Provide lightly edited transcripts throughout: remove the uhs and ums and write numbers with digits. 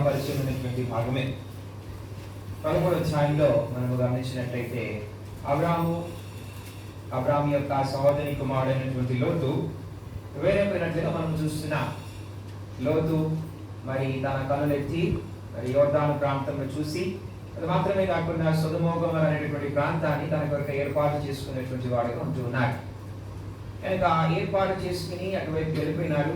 పరిచయమైనటువంటి భాగమే. 13వ అధ్యాయంలో మనము గమనించినట్లయితే అబ్రాము యొక్క సహోదరి కుమారుడైనటువంటి లోతు వేరైపోయినట్లుగా మనం చూస్తున్నాం. లోతు మరి తన కనులెత్తి మరి యోర్దాను ప్రాంతంలో చూసి, అది మాత్రమే కాకుండా సొదొమ గొమొర్రా అనేటువంటి ప్రాంతాన్ని తన కొరకు ఏర్పాటు చేసుకునేటువంటి వాడుగా ఉంటూ ఉన్నాడు. కనుక ఏర్పాటు చేసుకుని అటువైపు వెళ్ళిపోయినాడు.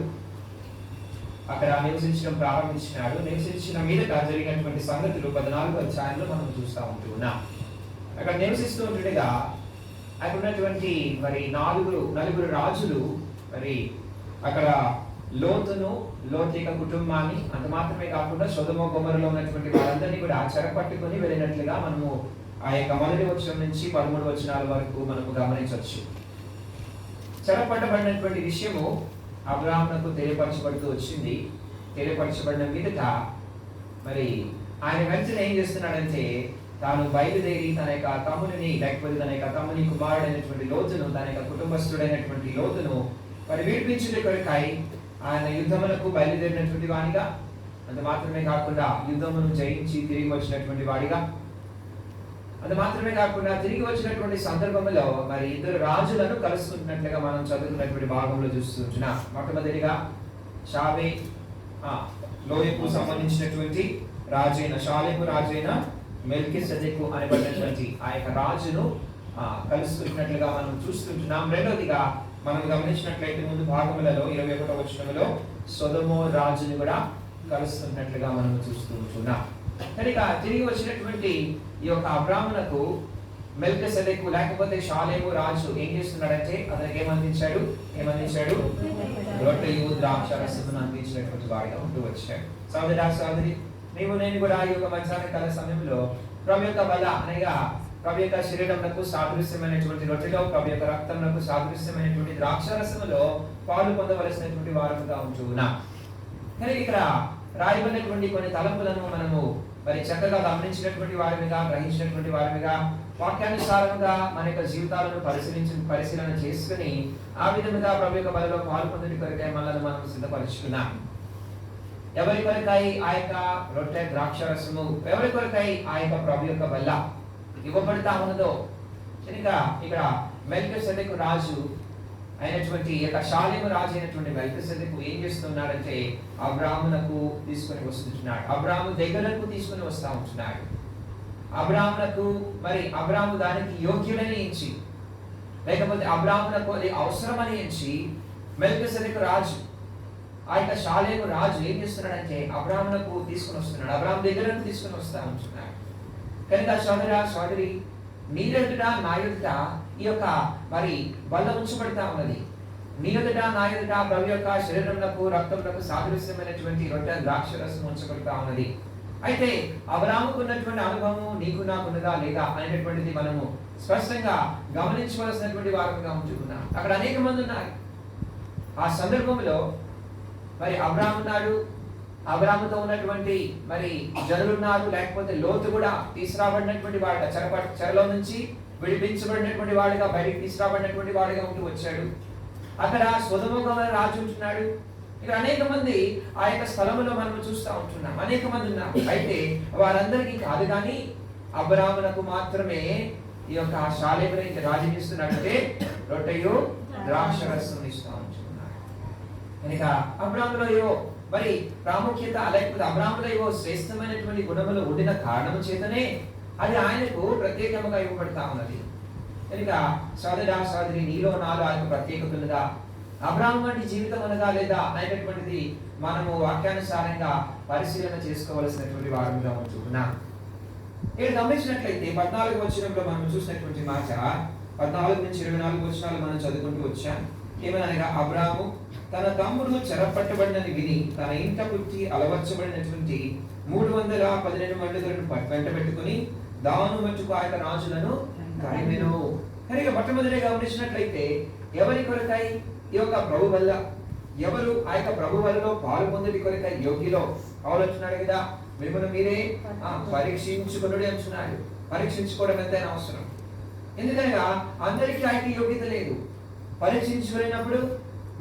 అక్కడ నివసించడం ప్రారంభించినాడు. నివసించిన మీదట జరిగినటువంటి సంగతులు 14వ అధ్యాయంలో మనం చూస్తూ ఉంటూ ఉన్నాం. అక్కడ నివసిస్తూ ఉంటుండగా అక్కడ ఉన్నటువంటి మరి నలుగురు రాజులు మరి అక్కడ లోతు యొక్క కుటుంబాన్ని, అంత మాత్రమే కాకుండా సొదొమ గొమొర్రాలో ఉన్నటువంటి వారందరినీ కూడా చెరపట్టుకొని వెళ్ళినట్లుగా మనము ఆ యొక్క 1వ వచనం నుంచి 13వ వచనాల వరకు మనము గమనించవచ్చు. చెరపట్టబడినటువంటి విషయము అబ్రాహామునకు తెలియపరచబడుతూ వచ్చింది. తెలియపరచబడిన మీదట మరి ఆయన వెంటనే ఏం చేస్తున్నాడంటే, తాను బయలుదేరి తన యొక్క తమ్ముని, లేకపోతే తన యొక్క తమ్ముని కుమారుడైనటువంటి లోతును, తన యొక్క కుటుంబస్తుడైనటువంటి లోతును మరి విడిపించుట కొరకై ఆయన యుద్ధములకు బయలుదేరినటువంటి వాడిగా, అంత మాత్రమే కాకుండా యుద్ధమును జయించి తిరిగి వచ్చినటువంటి వాడిగా, అది మాత్రమే కాకుండా తిరిగి వచ్చినటువంటి సందర్భంలో మరి ఇద్దరు రాజులను కలుసుకుంటున్నట్లుగా మనం చదువుకున్నటువంటి భాగంలో చూస్తున్నాం. మొట్టమొదటిగా షావే లోయకు సంబంధించినటువంటి షాలేము రాజైన మెల్కీసెదెకు అనబడినటువంటి ఆ యొక్క రాజును కలుసుకుంటున్నట్లుగా మనం చూస్తుంటున్నాం. రెండవదిగా మనం గమనించినట్లయితే ముందు భాగములలో 21వ వచనంలో సొదొమ రాజును కూడా కలుస్తున్నట్లుగా మనం చూస్తూ ఉంటున్నాం. కనుక తిరిగి వచ్చినటువంటి ఈ యొక్క అబ్రామునకు మెల్కీసెదెకు లేకపోతే షాలేము రాజు ఏం చేస్తున్నాడంటే, అతనికి ఏమందించాడు? రొట్టెయు ద్రాక్షారసమును అందించినటువంటి వాడిగా ఉంటూ వచ్చాడు. సోదరి నేను కూడా ఈ యొక్క మధ్యాహ్న కాల సమయంలో ప్రభు యొక్క బల అనగా ప్రభు యొక్క శరీరమునకు సాదృశ్యమైనటువంటి రొట్టెలో, ప్రభు యొక్క రక్తమునకు సాదృశ్యమైనటువంటి ద్రాక్షారసములో పాలు పొందవలసినటువంటి వారముగా ఉంటూ ఉన్నాం. కనుక ఇక్కడ రాయబడినటువంటి కొన్ని తలంపులను మనము మరి చక్కగా గమనించినటువంటి వారిగా, గ్రహించినటువంటి వారిగా, వాక్యానుసారంగా మన యొక్క జీవితాలను పరిశీలన చేసుకుని ఆ విధంగా ప్రభు యొక్క బలలో పాల్పొందని కొరకై మనల్ని మనం సిద్ధపరుచుకున్నాం. ఎవరి కొరకై ఆ యొక్క రొట్టె ద్రాక్షరసము, ఎవరి కొరకై ఆ యొక్క ప్రభు యొక్క బల్ల ఇవ్వబడతా ఉన్నదో. కనుక ఇక్కడ మెల్కీసెదెకు రాజు అయినటువంటి యొక్క షాలేము రాజు అయినటువంటి మెల్కీసెదెకు ఏం చేస్తున్నాడంటే, అబ్రామునకు తీసుకొని వస్తున్నాడు. అబ్రాము దగ్గరకు తీసుకొని వస్తా ఉంటున్నాడు. అబ్రామునకు మరి అబ్రాము దానికి యోగ్యుడని ఎంచి, లేకపోతే అబ్రామునకు అది అవసరమని ఎంచి మెల్కీసెదెకు రాజు, ఆ యొక్క షాలేము రాజు ఏం చేస్తున్నాడంటే అబ్రామునకు తీసుకొని వస్తున్నాడు. అబ్రాము దగ్గరకు తీసుకొని వస్తా ఉంటున్నాడు. కనుక సోదరి నీ ఎదుట నా ఎదుట ఈ యొక్క మరి బల్ల ఉంచబడతా ఉన్నది. నీ ఎదుట నా ఎదుట ప్రభు యొక్క శరీరమునకు రక్తమునకు సాదృశ్యమైనటువంటి రొట్టె ద్రాక్షరసం ఉంచబడతా ఉన్నది. అయితే అబ్రాముకు ఉన్నటువంటి అనుభవం నీకు నాకున్నదా లేదా అనేటువంటిది మనము స్పష్టంగా గమనించవలసినటువంటి వారంగా ఉంటున్నాం. అక్కడ అనేక మంది ఉన్నారు. ఆ సందర్భంలో మరి అబ్రాము ఉన్నాడు, అబ్రాముతో ఉన్నటువంటి మరి జనులున్నారు, లేకపోతే లోతు కూడా తీసుకురాబడినటువంటి వాడుగా, చెరలో నుంచి విడిపించబడినటువంటి వాడుగా, బయటికి తీసుకురాబడినటువంటి వాడుగా ఉంటూ వచ్చాడు. అక్కడ సొదొమ గొమొర్రా రాజు ఉంటున్నాడు. ఇక్కడ అనేక మంది ఆ యొక్క స్థలంలో మనం చూస్తూ ఉంటున్నాం. అనేక మంది ఉన్నారు. అయితే వారందరికీ కాదు, కానీ అబ్రామునకు మాత్రమే ఈ యొక్క షాలేము రాజు ఇస్తున్నాడంటే రొట్టెయు ద్రాక్షరసం ఇస్తూ ఉంటున్నాడు. కనుక అబ్రాములో మరి ప్రాముఖ్యత, లేకపోతే అబ్రాములో ఏవో శ్రేష్టమైనటువంటి గుణములు ఉండిన కారణం చేతనే అది ఆయనకు ప్రత్యేకంగా ఇవ్వబడతా ఉన్నది. కనుక సోదరి నీలో నాలో ఆయనకు ప్రత్యేకత ఉన్నదా, అబ్రాము వంటి జీవితం ఉన్నదా లేదా అనేటటువంటిది మనము వాక్యానుసారంగా పరిశీలన చేసుకోవలసినటువంటి వారంగా ఉంటున్నాం. ఇక్కడ గమనించినట్లయితే 14వ వచనంలో మనం చూసినటువంటి మాట, 14 నుంచి 24 వచనాలు మనం చదువుకుంటూ వచ్చాం. ఏమనగా, అబ్రాము తన తమ్ముడు చెరపట్టబడినని విని తన ఇంట పుట్టి అలవర్చబడినటువంటి 312 మండులను వెంట పెట్టుకుని దాను మట్టుకు ఆ యొక్క రాజులను తరిమెను. కనుక మొట్టమొదటిగా గమనించినట్లయితే ఎవరి కొరకై ఈ యొక్క ప్రభు వల్ల, ఎవరు ఆ యొక్క ప్రభు వల్లలో పాలు పొందడి కొరకై యోగ్యులో ఆలోచనాడు కదా, మిమ్మల్ని మీరే పరీక్షించుకునుడి అంటున్నాడు. పరీక్షించుకోవడం ఎంతైనా అవసరం. ఎందుకనగా అందరికీ ఆయనకి యోగ్యత లేదు. పరీక్షించుకున్నప్పుడు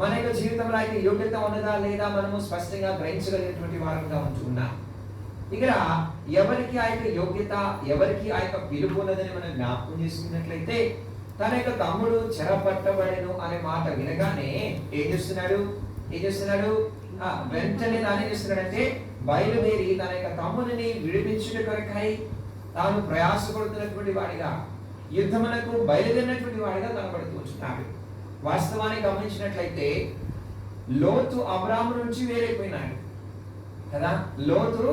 మన యొక్క జీవితంలో అయితే యోగ్యత ఉన్నదా లేదా మనము స్పష్టంగా గ్రహించగలిగినటువంటి వారంగా ఉంటున్నాం. ఇక్కడ ఎవరికి ఆ యొక్క యోగ్యత, ఎవరికి ఆ యొక్క పిలుపు ఉన్నదని మనం జ్ఞాపకం చేసుకున్నట్లయితే, తన యొక్క తమ్ముడు చెరపట్టబడెను అనే మాట వినగానే ఏం చేస్తున్నాడు? వెంటనే తాను చేస్తున్నాడంటే బయలుదేరి తన యొక్క తమ్ముడిని విడిపించుట కొరకై తాను ప్రయాసపడుతున్నటువంటి వాడిగా, యుద్ధమునకు బయలుదేరినటువంటి వాడిగా కనబడుతూ ఉంటున్నాడు. వాస్తవాన్ని గమనించినట్లయితే లోతు అబ్రాము నుంచి వేరైపోయినాడు కదా. లోతు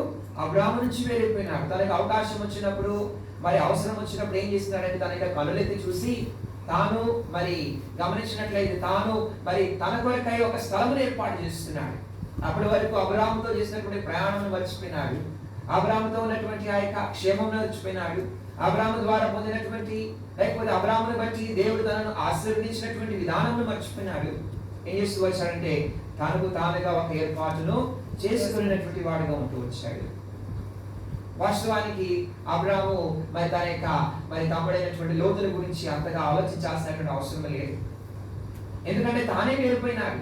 అబ్రాము నుంచి వేరైపోయినాడు. తనకు అవకాశం వచ్చినప్పుడు, మరి అవసరం వచ్చినప్పుడు ఏం చేస్తున్నాడంటే తన యొక్క కనులెత్తి చూసి తాను మరి గమనించినట్లయితే తాను మరి తన కొరకై ఒక స్థలమును ఏర్పాటు చేస్తున్నాడు. అప్పటి వరకు అబ్రాముతో చేసినటువంటి ప్రయాణం మర్చిపోయినాడు. అబ్రాముతో ఉన్నటువంటి ఆ యొక్క క్షేమం మర్చిపోయినాడు. అబ్రాము ద్వారా పొందినటువంటి, లేకపోతే అబ్రామును బట్టి దేవుడు తనను ఆశీర్వదించినటువంటి విధానం మర్చిపోయినాడు. ఏం చేస్తూ వచ్చాడంటే తనకు తానుగా ఒక ఏర్పాటును చేసుకున్నటువంటి వాడుగా ఉంటూ వచ్చాడు. వాస్తవానికి అబ్రాము మరి తన యొక్క మరి తమ్ముడైనటువంటి లోతుల గురించి అంతగా ఆలోచించాల్సినటువంటి అవసరం లేదు. ఎందుకంటే తానే వేరిపోయినాడు.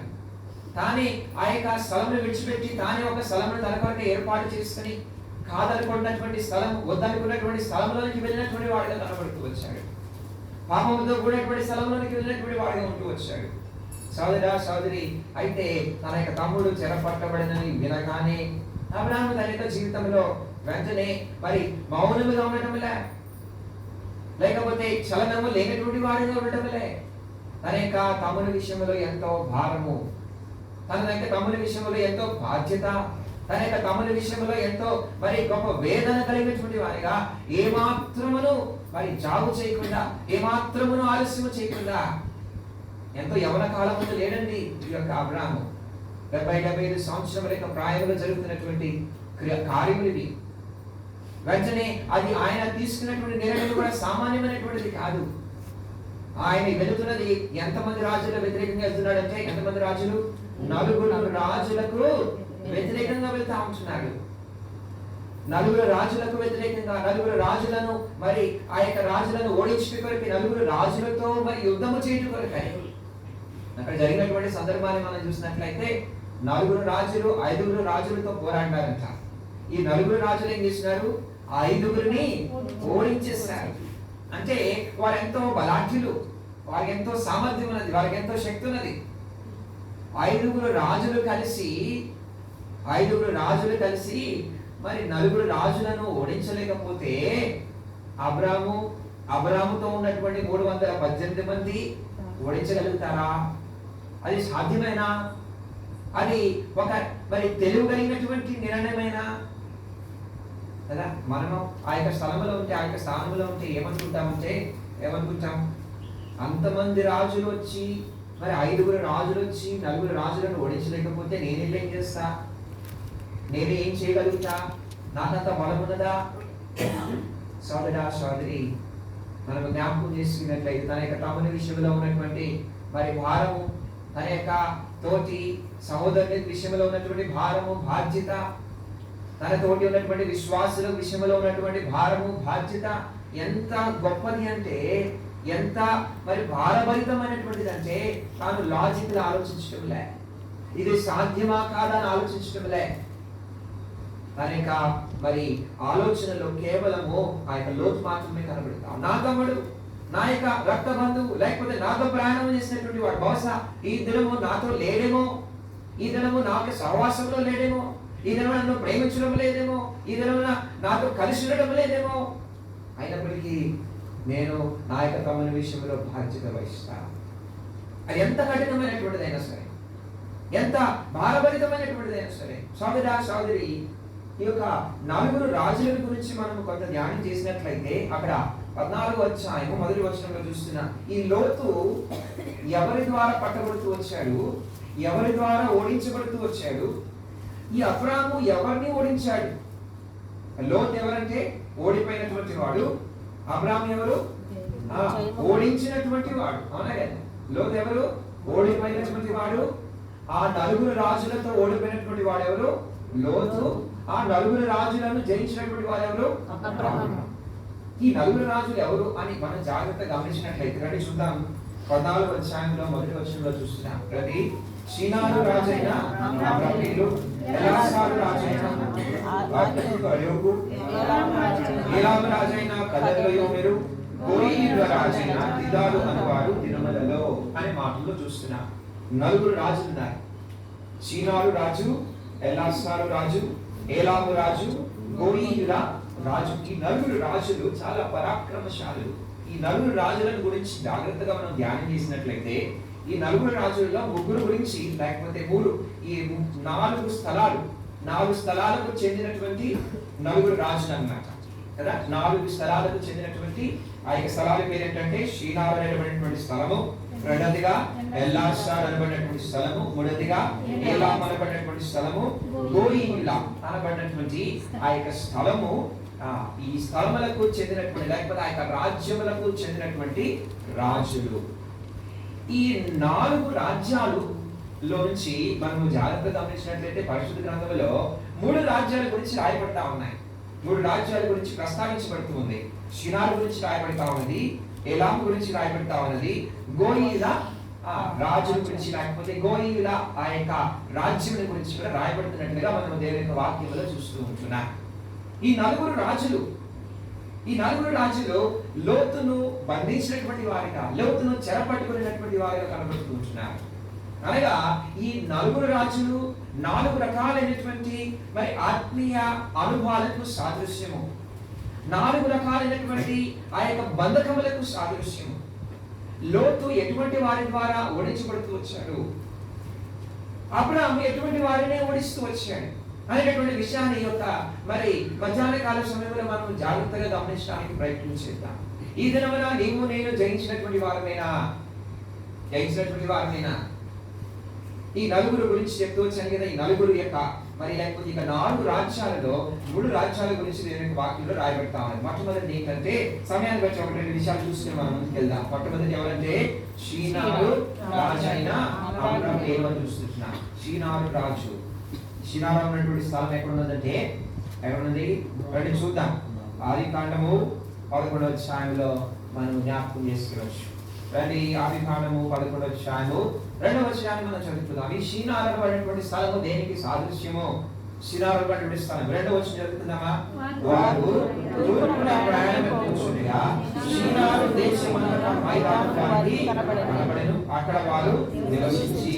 తానే ఆ యొక్క స్థలంలో విడిచిపెట్టి తానే ఒక స్థలంలో తన కొరకు ఏర్పాటు చేసుకుని కాదనుకున్నటువంటి స్థలం, వద్దనుకున్నటువంటి స్థలంలోనికి వెళ్ళినటువంటి వాడిగా కనబడుతూ వచ్చాడు. పాపంతో కూడినటువంటి స్థలంలోనికి వెళ్ళినటువంటి వాడిగా ఉంటూ వచ్చాడు. సోదరా సోదరి, అయితే తన యొక్క తమ్ముడు చెరపట్టబడినని వినగానే అబ్రాము తన యొక్క జీవితంలో వెంటనే మరి మౌనముగా ఉండటంలే, లేకపోతే చలనము లేనటువంటి వాడిగా ఉండటంలే, తన యొక్క తమ్ముని విషయంలో ఎంతో భారము, తన యొక్క తమ్ముని విషయంలో ఎంతో బాధ్యత, తన యొక్క తమ్ముని విషయంలో ఎంతో మరి గొప్ప వేదన కలిగినటువంటి వారిగా ఏమాత్రమును మరి జాగు చేయకుండా, ఏమాత్రమును ఆలస్యము చేయకుండా, ఎంతో యవన కాలం ముందు లేడండి ఈ యొక్క అబ్రాము. 70-75 సంవత్సరముల యొక్క ప్రాయంలో జరుగుతున్నటువంటి కార్యములు ఇవి. వెంటనే అది ఆయన తీసుకున్నటువంటి నిర్ణయం కూడా సామాన్యమైనటువంటిది కాదు. ఆయన వెళుతున్నది ఎంతమంది రాజుల వ్యతిరేకంగా వెళ్తున్నాడంటే, ఎంతమంది రాజులు? 4 రాజులకు వ్యతిరేకంగా వెళ్తా ఉంటున్నాడు. 4 రాజులకు వ్యతిరేకంగా, 4 రాజులను మరి ఆ యొక్క రాజులను ఓడించడం కొరకు, 4 రాజులతో మరి యుద్ధము చేయడం కొరకు అక్కడ జరిగినటువంటి సందర్భాన్ని మనం చూసినట్లయితే 4 రాజులు 5 రాజులతో పోరాడారంట. ఈ 4 రాజులు ఏం చేసినారు? 5 ఓడించేశారు. అంటే వారు ఎంతో బలాఢ్యులు, వారికి ఎంతో సామర్థ్యం ఉన్నది, వారికి ఎంతో శక్తి ఉన్నది. 5 రాజులు కలిసి మరి 4 రాజులను ఓడించలేకపోతే అబ్రాముతో ఉన్నటువంటి 318 మంది ఓడించగలుగుతారా? అది సాధ్యమేనా? అది ఒక మరి తెలివి కలిగినటువంటి నిర్ణయమైనా కదా. మనము ఆ యొక్క స్థలంలో ఉంటే, ఆ యొక్క స్థానంలో ఉంటే ఏమనుకుంటాం? అంతమంది రాజులు వచ్చి, మరి 5 రాజులు వచ్చి 4 రాజులను ఓడించలేకపోతే నేనేం చేస్తా? నేనే ఏం చేయగలుగుతా? నాకంత బలం ఉన్నదా? సోదరా సోదరి, మనం జ్ఞాపకం చేసుకున్నట్లయితే తన యొక్క తమ్ముని విషయంలో ఉన్నటువంటి మరి భారము, తన యొక్క తోటి సహోదరుని విషయంలో ఉన్నటువంటి భారము, బాధ్యత, తన తోటి ఉన్నటువంటి విశ్వాసుల విషయంలో ఉన్నటువంటి భారము, బాధ్యత ఎంత గొప్పది అంటే, ఎంత మరి భారభరితమైనటువంటిది అంటే, తాను లాజికల్ ఆలోచించడంలే, ఇది సాధ్యమా కాదా అని ఆలోచించడంలే. తన యొక్క మరి ఆలోచనలో కేవలము ఆ యొక్క లోతు మాత్రమే కనబడతాం. నా తమ్ముడు, నా యొక్క రక్త బంధువు, లేకపోతే నాతో ప్రయాణం చేసినటువంటి వాడు బహుశా ఈ దినము నాతో లేడేమో, ఈ దినము నాకు సహవాసంలో లేడేమో, ఈ దినము నన్ను ప్రేమించడం లేదేమో, ఈ దినము నాతో కలిసి ఉండడం లేదేమో, అయినప్పటికీ నేను నా యొక్క తమ్ముని విషయంలో బాధ్యత వహిస్తాను. అది ఎంత కఠినమైనటువంటిదైనా సరే, ఎంత భారభరితమైనటువంటిదైనా సరే. సోదరా సోదరి, ఈ యొక్క 4 రాజుల గురించి మనం కొంత ధ్యానం చేసినట్లయితే అక్కడ 14వ అధ్యాయము 1వ వచనంలో చూస్తున్నా, ఈ లోతు ఎవరి ద్వారా పట్టబడుతూ వచ్చాడు, ఎవరి ద్వారా ఓడించబడుతూ వచ్చాడు? ఈ అబ్రాము ఎవరిని ఓడించాడు? లోతు ఎవరంటే ఓడిపోయినటువంటి వాడు, అబ్రాము ఎవరు? ఓడించినటువంటి వాడు. అవునా కదా? లోతు ఎవరు? ఓడిపోయినటువంటి వాడు. ఆ 4 రాజులతో ఓడిపోయినటువంటి వాడు ఎవరు? లోతు. ఆ 4 రాజులను జయించినటువంటి వాడు ఎవరు? అబ్రాము. ఈ 4 రాజులు ఎవరు అని మనం జాగ్రత్తగా గమనించినట్లయితే రండి చూద్దాం. 14వ అధ్యాయంలో 1వ వచనంలో చూస్తున్నాం. ప్రతి షీనారు రాజైన అబ్రామీలు, ఎలాసారు రాజైన అర్యోకు, ఏలాము రాజైన కదర్లయోమెరు, గోయీయుల రాజైన తిదాలు అనువారు దినములలో అనే మాటల్లో చూస్తున్నాం. నలుగురు రాజులు ఉన్నారు. షీనారు రాజు, ఎలాసారు రాజు, ఏలాము రాజు, గోయీయుల రాజు. ఈ నలుగురు రాజులు చాలా పరాక్రమశాలులు. ఈ నలుగురు రాజులను గురించి జాగ్రత్తగా మనం ధ్యానం చేసినట్లయితే ఈ నలుగురు రాజుల్లో ముగ్గురు గురించి, లేకపోతే ఈ నాలుగు స్థలాలకు చెందినటువంటి నలుగురు రాజులు అన్నమాట కదా. 4 స్థలాలకు చెందినటువంటి ఆ యొక్క స్థలాల పేరు ఏంటంటే షీనారు అనేటువంటి స్థలము, రెండవదిగా ఎల్లాసార్ అనబడినటువంటి స్థలము, మూడవదిగా ఏలాం అనబడినటువంటి స్థలము, గోయీయుల అనబడినటువంటి ఆ యొక్క స్థలము. ఈ స్థలములకు చెందినటువంటి లేకపోతే ఆ యొక్క రాజ్యములకు చెందినటువంటి రాజులు. ఈ 4 రాజ్యాలలో నుంచి మనము జాగ్రత్తగా గమనించినట్లయితే పరిశుద్ధ గ్రంథంలో 3 రాజ్యాల గురించి రాయబడతా ఉన్నాయి. 3 రాజ్యాల గురించి ప్రస్తావించబడుతూ ఉంది. షినారు గురించి రాయబడతా ఉన్నది, ఏలాం గురించి రాయబడతా ఉన్నది, గోయీయుల రాజుల గురించి లేకపోతే గోయీయుల ఆ యొక్క రాజ్యముల గురించి కూడా రాయబడుతున్నట్లుగా మనం దేవుని యొక్క వాక్యంలో చూస్తూ ఉంటున్నాం. ఈ నలుగురు రాజులు లోతును బంధించినటువంటి వారిగా, లోతును చెరపట్టుకున్నటువంటి వారిగా కనబడుతూ ఉంటున్నారు. అనగా ఈ నలుగురు రాజులు 4 రకాలైనటువంటి మరి ఆత్మీయ అనుభవాలకు సాదృశ్యము, 4 రకాలైనటువంటి ఆ యొక్క బంధకములకు సాదృశ్యము. లోతు ఎటువంటి వారి ద్వారా ఓడించబడుతూ వచ్చాడు, అబ్రాహాము ఎటువంటి వారినే ఓడిస్తూ వచ్చాడు అనేటువంటి విషయాన్ని యొక్క మరి మధ్యాహ్న కాల సమయంలో మనం జాగ్రత్తగా గమనించడానికి ప్రయత్నం చేద్దాం. ఈ దినమున నీవు నేను జయించినటువంటి వారమేనా? ఈ నలుగురు గురించి చెప్తూ వచ్చాను కదా. ఈ నలుగురు యొక్క మరి లేకపోతే ఇక 4 రాజ్యాలలో 3 రాజ్యాల గురించి నేను వాక్యంలో రాయబెడతా ఉన్నాను. మొట్టమొదటి ఏంటంటే సమయాన్ని బట్టి 1-2 విషయాలు చూసుకుని మనం ముందుకు వెళ్దాం. మొట్టమొదటి ఎవరంటే షీనారు రాజైన అబ్రాహాము చూస్తున్నాం. షీనారు రాజు. షీనారు ఉన్నటువంటి స్థలం ఎక్కడ ఉన్నదంటే ఎక్కడున్నది రండి చూద్దాం. ఆదికాండము 11వ అధ్యాయంలో మనం జ్ఞాపకం చేసుకోవచ్చు. రండి ఆదికాండము 11వ అధ్యాయము 2వ వచనాన్ని మనం చదువుకుందాం. ఈ షీనారు అనేటువంటి స్థలము దేనికి సాదృశ్యము? షీనారు అనేటువంటి స్థలం 2వ వచనం చదువుకుందామా? వారు తూర్పున ప్రయాణమవుతుండగా షీనారు దేశమంతటా మైదానానికి కనబడెను. అక్కడ వారు నివసించి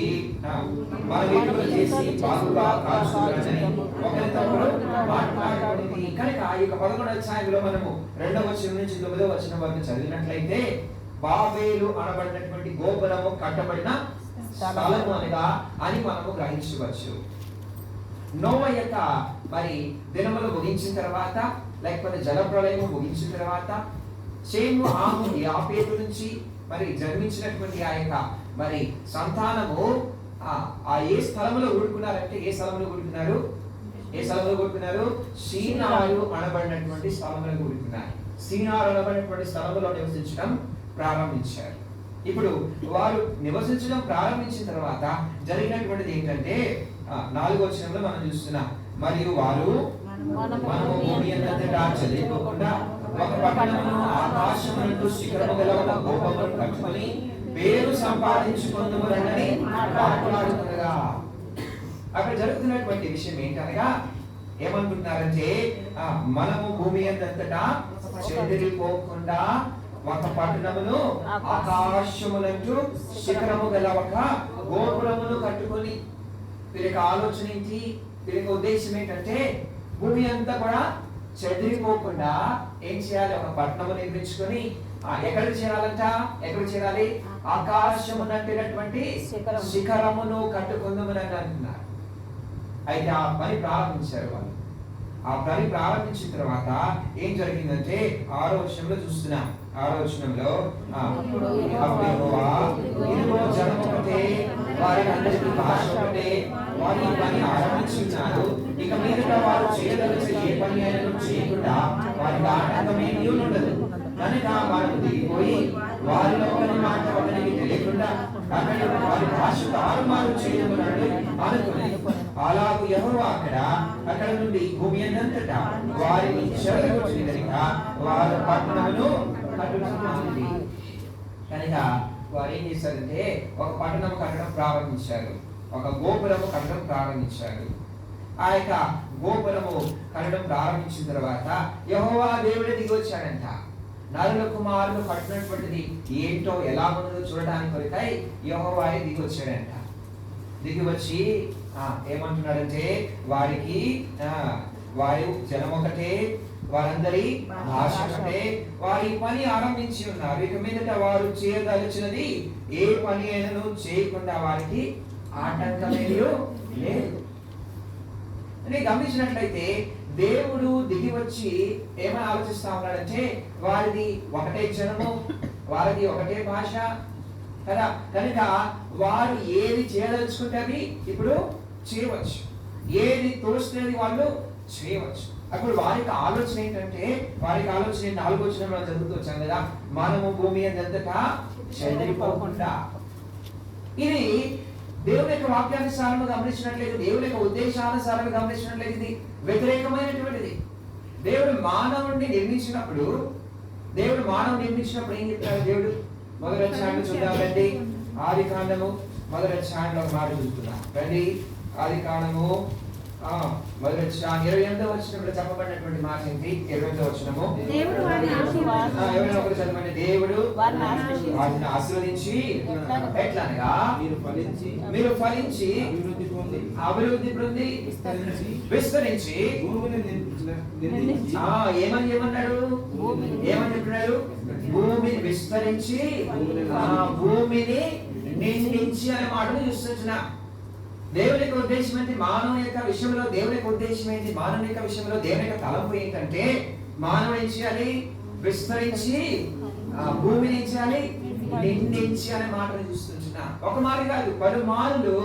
మనవిడుదల చేసి బాగుగా కాల్చుకున్నారని ఒకరితోడు మాట్లాడుకుంది. కనుక ఈ 11వ అధ్యాయంలో మనము 2వ వచనం నుంచి 9వ వచనం వరకు చదివినట్లయితే బాబేలు అనబడినటువంటి గోపురము కట్టబడిన స్థలము అని మనము గ్రహించవచ్చు. నోవా యొక్క మరి దినములు ముగించిన తర్వాత లేకపోతే జలప్రళయము ముగించిన తర్వాత షేము హాము యాఫెతు నుంచి మరి జన్మించినటువంటి ఆ యొక్క మరి సంతానము ఏ స్థలంలో ఊడుకున్నారంటే ఏ స్థలంలో ఊడుకున్నారు? షీనారు అనబడినటువంటి స్థలంలో ఊడుకున్నారు. షీనారు అనబడినటువంటి స్థలంలో నివసించడం ప్రారంభించారు. ఇప్పుడు వారు నివసించడం ప్రారంభించిన తర్వాత జరిగినటువంటిది ఏంటంటే 4వ వచనంలో మనం చూస్తున్నాం. మరియు వారు మనము భూమి అంతటా చెదిరిపోకుండా ఒక పట్టణమును ఆకాశమునందు శిఖరము గల ఒక గోపురమును కట్టుకొని పేరు సంపాదించుకొందుమురని మాట్లాడుతుండగా అక్కడ జరుగుతున్నటువంటి విషయం ఏంటనగా ఏమనుకుంటున్నారంటే మనము భూమి అంతటా చెదిరిపోకుండా ఒక పట్టణమును ఆకాశమునందు శిఖరము గల ఒక గోపురమును కట్టుకొని, వీరి యొక్క ఆలోచన ఏంటి? వీరి యొక్క ఉద్దేశం ఏంటంటే భూమి అంతా కూడా చెదిరిపోకుండా ఏం చేయాలి? ఒక పట్టణము నిర్మించుకొని ఎక్కడికి చేరాలి? ఆకాశమునంటినటువంటి శిఖరమును కట్టుకుందామని అంటున్నారు. అయితే ఆ పని ప్రారంభించారు వాళ్ళు. ఆ పని ప్రారంభించిన తర్వాత ఏం జరిగిందంటే 6వ వచనంలో చూస్తున్నాం. 6వ వచనంలో జనం ఒకటే, వారి అందరికీ భాష ఒకటే, వారి పని ఆరంభించున్నారు. ఇక మీదట వారు చేయదలిచిన ఏ పని అయినా చేయకుండా వారికి ఆటంకమేమీ ఉండదు. కనుక వారు దిగిపోయి వారిలో ఒకరి మాట ఒకరికి తెలియకుండా అక్కడ వారి భాష తారుమారు చేయమన్నాడు అనుకుని అలాగూ యెహోవా అక్కడ నుండి భూమి అంతటా వారిని చెరగొట్టిన కనుక వారు పట్టణమును కట్టుకున్నది. కనుక వారు ఏం చేశారంటే ఒక పట్టణం కట్టడం ప్రారంభించారు, ఒక గోపురము కట్టడం ప్రారంభించారు. ఆ యొక్క గోపురము కట్టడం ప్రారంభించిన తర్వాత యెహోవా దేవుడే దిగి వచ్చాడంట. నరుల కుమారులు కట్టినటువంటిది ఏంటో ఎలా ఉన్నదో చూడడానికి కొరకై యెహోవాయే దిగి వచ్చాడంట. దిగి వచ్చి ఏమంటున్నాడంటే వారికి వారి జనం ఒకటే, వారందరి భాష ఒకటే, వారి పని ఆరంభించి ఉన్నారు. ఇక మీదట వారు చేయదలిచినది ఏ పని అయినను చేయకుండా వారికి ఆటంకమేమీ లేదు. అని గమనించినట్లయితే దేవుడు దిగి వచ్చి ఏమని ఆలోచిస్తా ఉన్నాడంటే వారిది ఒకటే జనము, వారిది ఒకటే భాష కదా, కనుక వారు ఏది చేయదలుచుకుంటే అవి ఇప్పుడు చేయవచ్చు, ఏది తోస్తున్నది వాళ్ళు చేయవచ్చు. అప్పుడు వారికి ఆలోచన ఏంటంటే, వారికి ఆలోచన 4వ వచనంలో చదువుతూ వచ్చాం కదా, మనము భూమి అంతటా చెదిరిపోకుండా. ఇది దేవుని యొక్క వాక్యానుసారంగా గమనించినట్లయితే, దేవుని యొక్క ఉద్దేశానుసారంగా గమనించినట్లయితే ఇది వ్యతిరేకమైనటువంటిది. దేవుడు మానవుడిని నిర్మించినప్పుడు ఏం చెప్పారు? దేవుడు మొదటి అధ్యాయంలో చూద్దామండి. ఆదికాండము మొదటి అధ్యాయంలో ఒక మాట చూస్తున్నాం రండి. ఆదికాండము మొదటి అధ్యాయం 28వ వచనంలో చెప్పబడినటువంటి మాట ఏంటి? 28వ వచనము, ఎవరైనా ఒకరు చదవండి. దేవుడు వారిని ఆశీర్వదించి ఎట్లనగా మీరు ఫలించి అభివృద్ధి పొంది విస్తరించి ఏమన్నాడు? ఏమని చెప్పినాడు? భూమిని విస్తరించి భూమిని నిండించి అనే మాటను చూస్తున్నా. దేవుని యొక్క ఉద్దేశం ఏంటి? మానవ యొక్క విషయంలో దేవుని యొక్క ఉద్దేశం ఏంటి? మానవ యొక్క విషయంలో దేవుని యొక్క తలంపు ఏంటంటే మానవుడు ఏం చేయాలి? విస్తరించి భూమిని ఏం చేయాలి? నిండించి అనే మాటను చూస్తున్నా. ఒక మాట కాదు, పలుమార్లు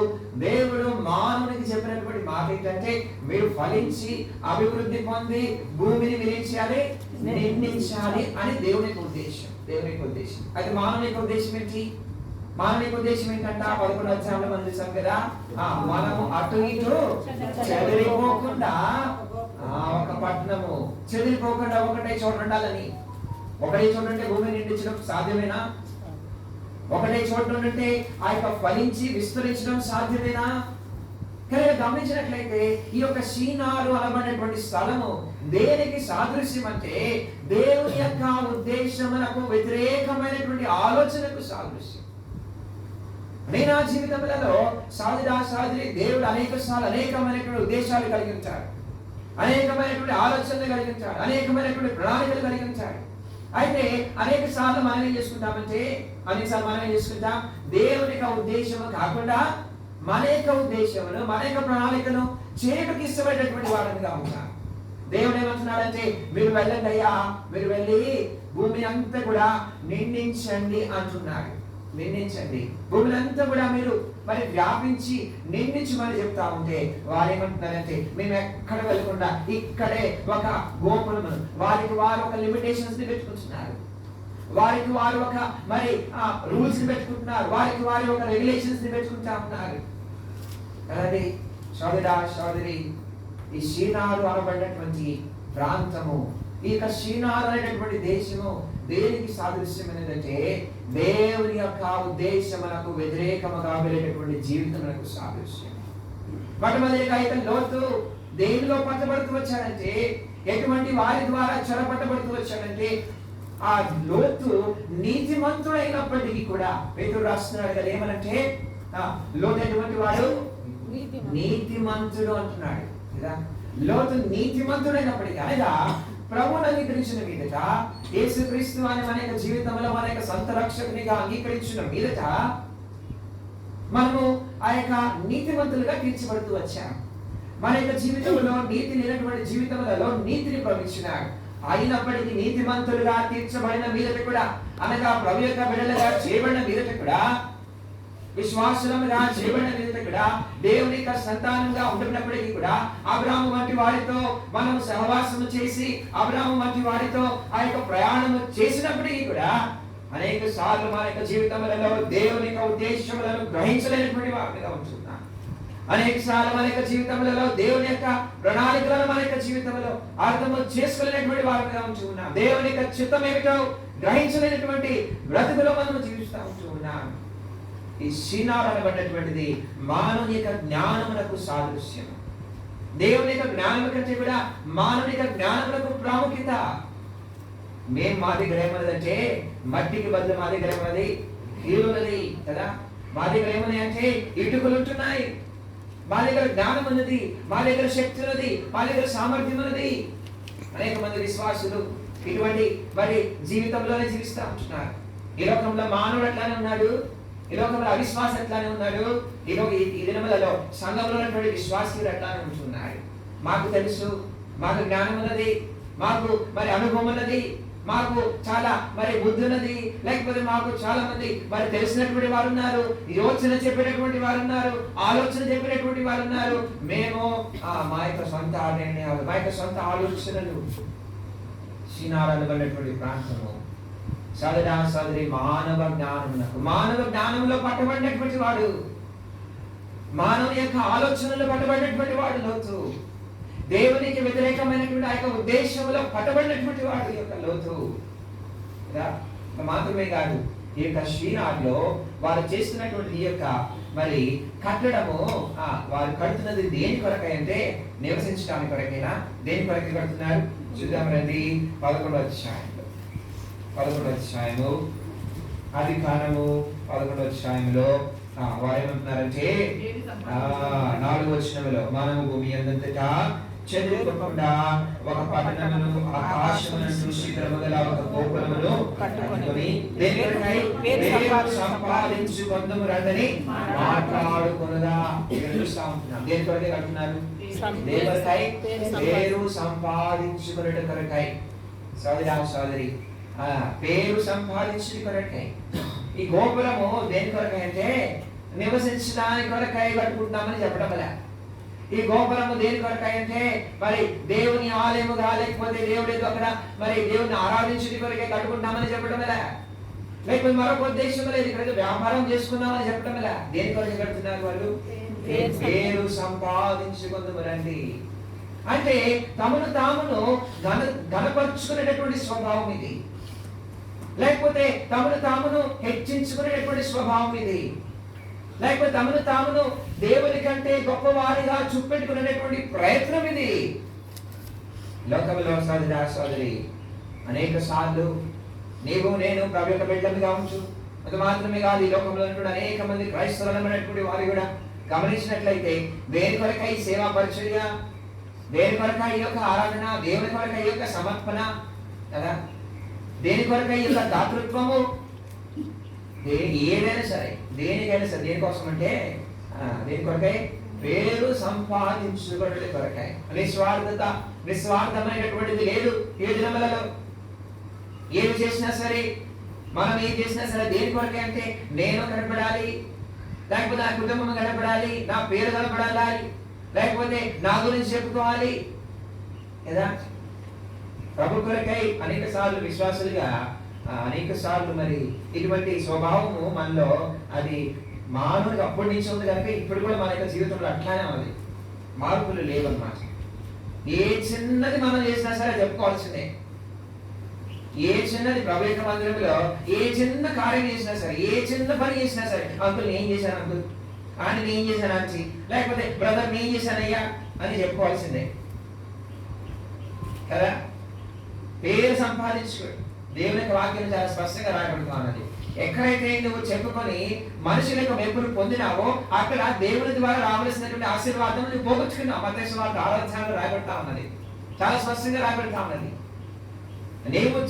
దేవుడు మానవునికి చెప్పినటువంటి మాట ఏంటంటే మీరు ఫలించి అభివృద్ధి పొంది భూమిని మీరు ఏం చేయాలి? నిండించాలి అని దేవుని యొక్క ఉద్దేశం. దేవుని యొక్క ఉద్దేశం అయితే మానవుని యొక్క ఉద్దేశం ఏంటి? మానవిక ఉద్దేశం ఏంటంట? 11వ అధ్యాయంలో మనం చూసాం కదా, మనము అటు ఇటు చెదిరిపోకుండా ఒక పట్టణము చెదిరిపోకుండా ఒకటే చోట ఉండాలని. ఒకటే చోట ఉంటే భూమి నిండించడం సాధ్యమేనా? ఒకటే చోట ఉంటే ఆ యొక్క ఫలించి విస్తరించడం సాధ్యమేనా? కనుక గమనించినట్లయితే ఈ యొక్క షీనారు అనబడినటువంటి స్థలము దేనికి సాదృశ్యం అంటే దేవుని యొక్క ఉద్దేశమునకు వ్యతిరేకమైనటువంటి ఆలోచనకు సాదృశ్యం. నేను ఆ జీవితంలో సాధురి దేవుడు అనేకమైనటువంటి ఉద్దేశాలు కలిగించాడు, అనేకమైనటువంటి ఆలోచనలు కలిగించాడు, అనేకమైనటువంటి ప్రణాళికలు కలిగించాడు. అయితే అనేక సార్లు మనం ఏం చేసుకుంటాం? దేవుని యొక్క ఉద్దేశము కాకుండా మన యొక్క ఉద్దేశమును, మన యొక్క ప్రణాళికను చేయడానికి ఇష్టపడేటటువంటి వాడిగా ఉంటాం. దేవుడు ఏమంటున్నాడంటే మీరు వెళ్ళండి అయ్యా, మీరు వెళ్ళి భూమి అంతా కూడా నిండించండి అంటున్నాడు. నిండించండి, భూమిలంతా కూడా మీరు మరి వ్యాపించి నిండించమని చెప్తా ఉంటే వారు ఏమంటున్నారంటే మేము ఎక్కడ వెళ్ళకుండా ఇక్కడే ఒక గోపురము, వారికి వారు ఒక లిమిటేషన్స్ ని పెట్టుకుంటున్నారు, వారికి వారు ఒక మరి రూల్స్ ని పెట్టుకుంటున్నారు, వారికి వారి ఒక రెగ్యులేషన్స్ ని పెట్టుకుంటా ఉన్నారు కదండి. సోదరి ఈ షీనారు అనబడినటువంటి ప్రాంతము, ఈ యొక్క షీనారు అనేటటువంటి దేశము దేనికి సాదృశ్యమైనదంటే దేవుని యొక్క ఉద్దేశమునకు వ్యతిరేకముగా వెళ్ళేటటువంటి జీవితమునకు సాదృశ్యం. మొట్టమొదటిగా అయితే లోతు దేనిలో పట్టబడుతూ వచ్చాడంటే, ఎటువంటి వారి ద్వారా చెరపట్టబడుతూ వచ్చాడంటే ఆ లోతు నీతిమంతుడైనప్పటికీ కూడా పేతురు రాస్తున్నాడు కదా, ఏమనంటే లోతు ఎటువంటి వాడు? నీతిమంతుడు అంటున్నాడు కదా. లోతు నీతిమంతుడైనప్పటికీ అనగా ప్రభువును అంగీకరించిన మీదట, యేసుక్రీస్తు అనే మన యొక్క జీవితంలో మన యొక్క సొంత రక్షకునిగా అంగీకరించిన మీదట మనము ఆ యొక్క నీతిమంతులుగా తీర్చబడుతూ వచ్చాం. మన యొక్క జీవితంలో నీతి లేనటువంటి జీవితంలో నీతిని ప్రవహించినాడు. అయినప్పటికీ నీతిమంతులుగా తీర్చబడిన మీదట కూడా, అనగా ప్రభు యొక్క బిడ్డలుగా చేయబడిన మీదట కూడా, విశ్వాసులుగా చేయబడిన మీదట కూడా, దేవుని యొక్క సంతానంగా ఉంటున్నప్పటికీ కూడా అబ్రాహాము వంటి వారితో మనం సహవాసము చేసి అబ్రాహాము వంటి వారితో ఆ యొక్క ప్రయాణము చేసినప్పటికీ కూడా అనేక సార్లు మన యొక్క జీవితంలో దేవుని యొక్క ఉద్దేశములను గ్రహించలేనటువంటి వారిగా ఉంటున్నాం. అనేక సార్లు మన యొక్క జీవితంలో దేవుని యొక్క ప్రణాళికలను మన యొక్క జీవితంలో అర్థము చేసుకోలేనటువంటి వారిగా ఉంటున్నాం. దేవుని యొక్క చిత్తం ఏమిటో గ్రహించలేనటువంటి బ్రతుకులో మనం జీవిస్తూ ఉంటున్నాం. ఈ షీనారు అనబడినటువంటిది మానవుని యొక్క జ్ఞానమునకు సాదృశ్యం. దేవుని యొక్క జ్ఞానం కంటే కూడా మానవుని యొక్క జ్ఞానములకు ప్రాముఖ్యత. మా దగ్గర ఏమన్నదంటే మట్టికి బదులు మా దగ్గర ఏమన్నది కీలున్నది కదా. మా దగ్గర ఏమన్నాయి అంటే ఇటుకలు ఉంటున్నాయి. మా దగ్గర జ్ఞానం ఉన్నది, మా దగ్గర శక్తి ఉన్నది, మా దగ్గర సామర్థ్యం ఉన్నది. అనేక మంది విశ్వాసులు ఇటువంటి మరి జీవితంలోనే జీవిస్తూ ఉంటున్నారు. ఈ లోకంలో మానవుడు అట్లానే ఉన్నాడు, ఈ లోకంలో అవిశ్వాసం ఎట్లానే ఉన్నాడు, ఈ దినములలో సంఘంలో ఉన్నటువంటి విశ్వాసులు అట్లానే ఉంటున్నారు. మాకు తెలుసు, మాకు జ్ఞానం ఉన్నది, మాకు మరి అనుభవం ఉన్నది, మాకు చాలా మరి బుద్ధి ఉన్నది, లేకపోతే మాకు చాలా మంది మరి తెలిసినటువంటి వారు ఉన్నారు, యోచన చెప్పేటటువంటి వారు ఉన్నారు, ఆలోచన చెప్పేటటువంటి వారు ఉన్నారు. మేము మా యొక్క సొంత నిర్ణయాలు, మా యొక్క సొంత ఆలోచనలు శ్రీనారాయణటువంటి ప్రాంతము. సోదరి మానవ జ్ఞానంలో పట్టబడినటువంటి వాడు, మానవుని యొక్క ఆలోచనలో పట్టబడినటువంటి వాడు లోతు. దేవునికి వ్యతిరేకమైనటువంటి ఆ యొక్క ఉద్దేశంలో పట్టబడినటువంటి వాడు యొక్క లోతు. మాత్రమే కాదు, ఈ యొక్క శ్రీనాథ్లో వారు చేస్తున్నటువంటి ఈ యొక్క మరి కట్టడము, వారు కడుతున్నది దేని కొరకై అంటే నివసించడానికి కొరకైనా, దేని కొరకై కడుతున్నారు చూద్దాం రండి. 11వ అధ్యాయము ఆదికాండము 11వ అధ్యాయంలో వారు ఏమంటున్నారంటే 4వ వచనంలో మనము భూమి అంతటా చెదిరిపోకుండా ఒక పట్టణమును ఆకాశమునందు శిఖరము గల ఒక గోపురమును కట్టుకొని దేవుని సంపాదించుకొందుము రండని మాట్లాడుకొనగా. చూస్తా ఉంటున్నాం. దేని కొరకై కట్టున్నారు? దేవునికై పేరు సంపాదించుకొనుట కొరకై. సోదరి పేరు సంపాదించుట కొరకై. ఈ గోపురము దేని కొరకై అంటే నివసించడానికి కొరకై కట్టుకుంటామని చెప్పడం వల్ల. ఈ గోపురము దేని కొరకై అంటే మరి దేవుని ఆలయముగా, లేకపోతే దేవుడి అక్కడ మరి దేవుని ఆరాధించుడి కొరకే కట్టుకుంటామని చెప్పడం వల్ల, లేకపోతే మరొక ఉద్దేశం లేదు, ఇక్కడ వ్యాపారం చేసుకుందామని చెప్పడం వల్ల. దేని కొరకు కడుతున్నారు వాళ్ళు? పేరు సంపాదించుకుందాము రండి అంటే తమను తామును ఘనపరుచుకునేటటువంటి స్వభావం ఇది, లేకపోతే తమను తామును హెచ్చించుకునేటటువంటి స్వభావం ఇది, లేకపోతే తమను తామును దేవుని కంటే గొప్పవారిగా చూపెట్టుకునేటువంటి ప్రయత్నం ఇది. లోకంలో సోదరి అనేక సార్లు నీవు నేను ప్రభు యొక్క బిడ్డలుగా ఉంచు. అది మాత్రమే కాదు, ఈ లోకంలో అనేక మంది క్రైస్తవులమైనటువంటి వారు కూడా గమనించినట్లయితే దేని కొరకై సేవా పరిచర్య, దేని కొరకై ఈ యొక్క ఆరాధన, దేవుని కొరకై ఈ యొక్క సమర్పణ కదా, దేని కొరకై ఈ యొక్క దాతృత్వము, ఏదైనా సరే దేనికైనా సరే దేనికోసం అంటే దేని కొరకై? పేరు సంపాదించుకునే కొరకై. నిస్వార్థమైనటువంటిది లేదు. ఏ దినములలో ఏమి చేసినా సరే, మనం ఏం చేసినా సరే దేని కొరకై అంటే నేను కనపడాలి, లేకపోతే నా కుటుంబం కనపడాలి, నా పేరు కనపడాలి, లేకపోతే నా గురించి చెప్పుకోవాలి కదా. ప్రభు కొరకై అనేక సార్లు విశ్వాసులుగా అనేక సార్లు మరి ఇటువంటి స్వభావము మనలో అది మానవుడికి అప్పటి నుంచి ఉంది కనుక ఇప్పుడు కూడా మన యొక్క జీవితంలో అట్లానే ఉంది. మార్పులు లేవన్నమాట. ఏ చిన్నది మనం చేసినా సరే చెప్పుకోవాల్సిందే. ఏ చిన్నది ప్రభు యొక్క మందిరంలో ఏ చిన్న కార్యం చేసినా సరే, ఏ చిన్న పని చేసినా సరే, అంకుల్ నేను చేశాను, అంకుల్ అని నేను చేశాను అని, లేకపోతే బ్రదర్ నేను చేశానయ్యా అని చెప్పుకోవాల్సిందే కదా. పేరు సంపాదించుకో. దేవుని యొక్క వాక్యం చాలా స్పష్టంగా రాయబడుతున్నది. ఎక్కడైతే నువ్వు చెప్పుకొని మనుషుల యొక్క మెప్పును పొందినావో అక్కడ దేవుని ద్వారా రావలసినటువంటి ఆశీర్వాదం నువ్వు పోగొచ్చుకున్నావు. మత్తయి సువార్త 6వ అధ్యాయంలో రాయబడతా ఉన్నది, చాలా స్పష్టంగా రాయబడతా ఉన్నది. నువ్వు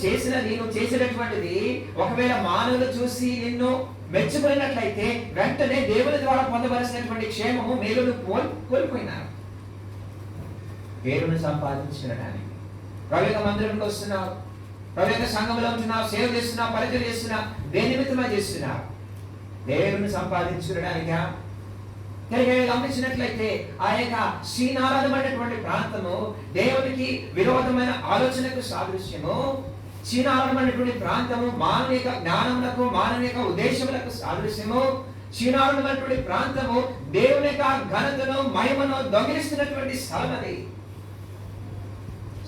చేసినటువంటిది ఒకవేళ మానవులు చూసి నిన్ను మెచ్చుకున్నట్లయితే వెంటనే దేవుని ద్వారా పొందవలసినటువంటి క్షేమము మేలును కోల్పోయినారు. పేరును సంపాదించడానికి ప్రభు యొక్క మందిరంలో వస్తున్నావు, ప్రభు యొక్క సంఘంలో ఉంటున్నావు, సేవ చేస్తున్నావు, పరిచయం చేస్తున్నావు, దేని నిమిత్తమై చేస్తున్నావు? పేరును సంపాదించడానికా? గమనించినట్లయితే ఆ యొక్క శ్రీనారాయణమైనటువంటి ప్రాంతము దేవునికి విరోధమైన ఆలోచనకు సాదృశ్యము. శ్రీనారాయణమైనటువంటి ప్రాంతము మానవిక జ్ఞానములకు, మానవిక ఉద్దేశములకు సాదృశ్యము. శ్రీనారాయణమైనటువంటి ప్రాంతము దేవుని యొక్క ఘనతను, మహిమను దొంగిలిస్తున్నటువంటి స్థలం అది.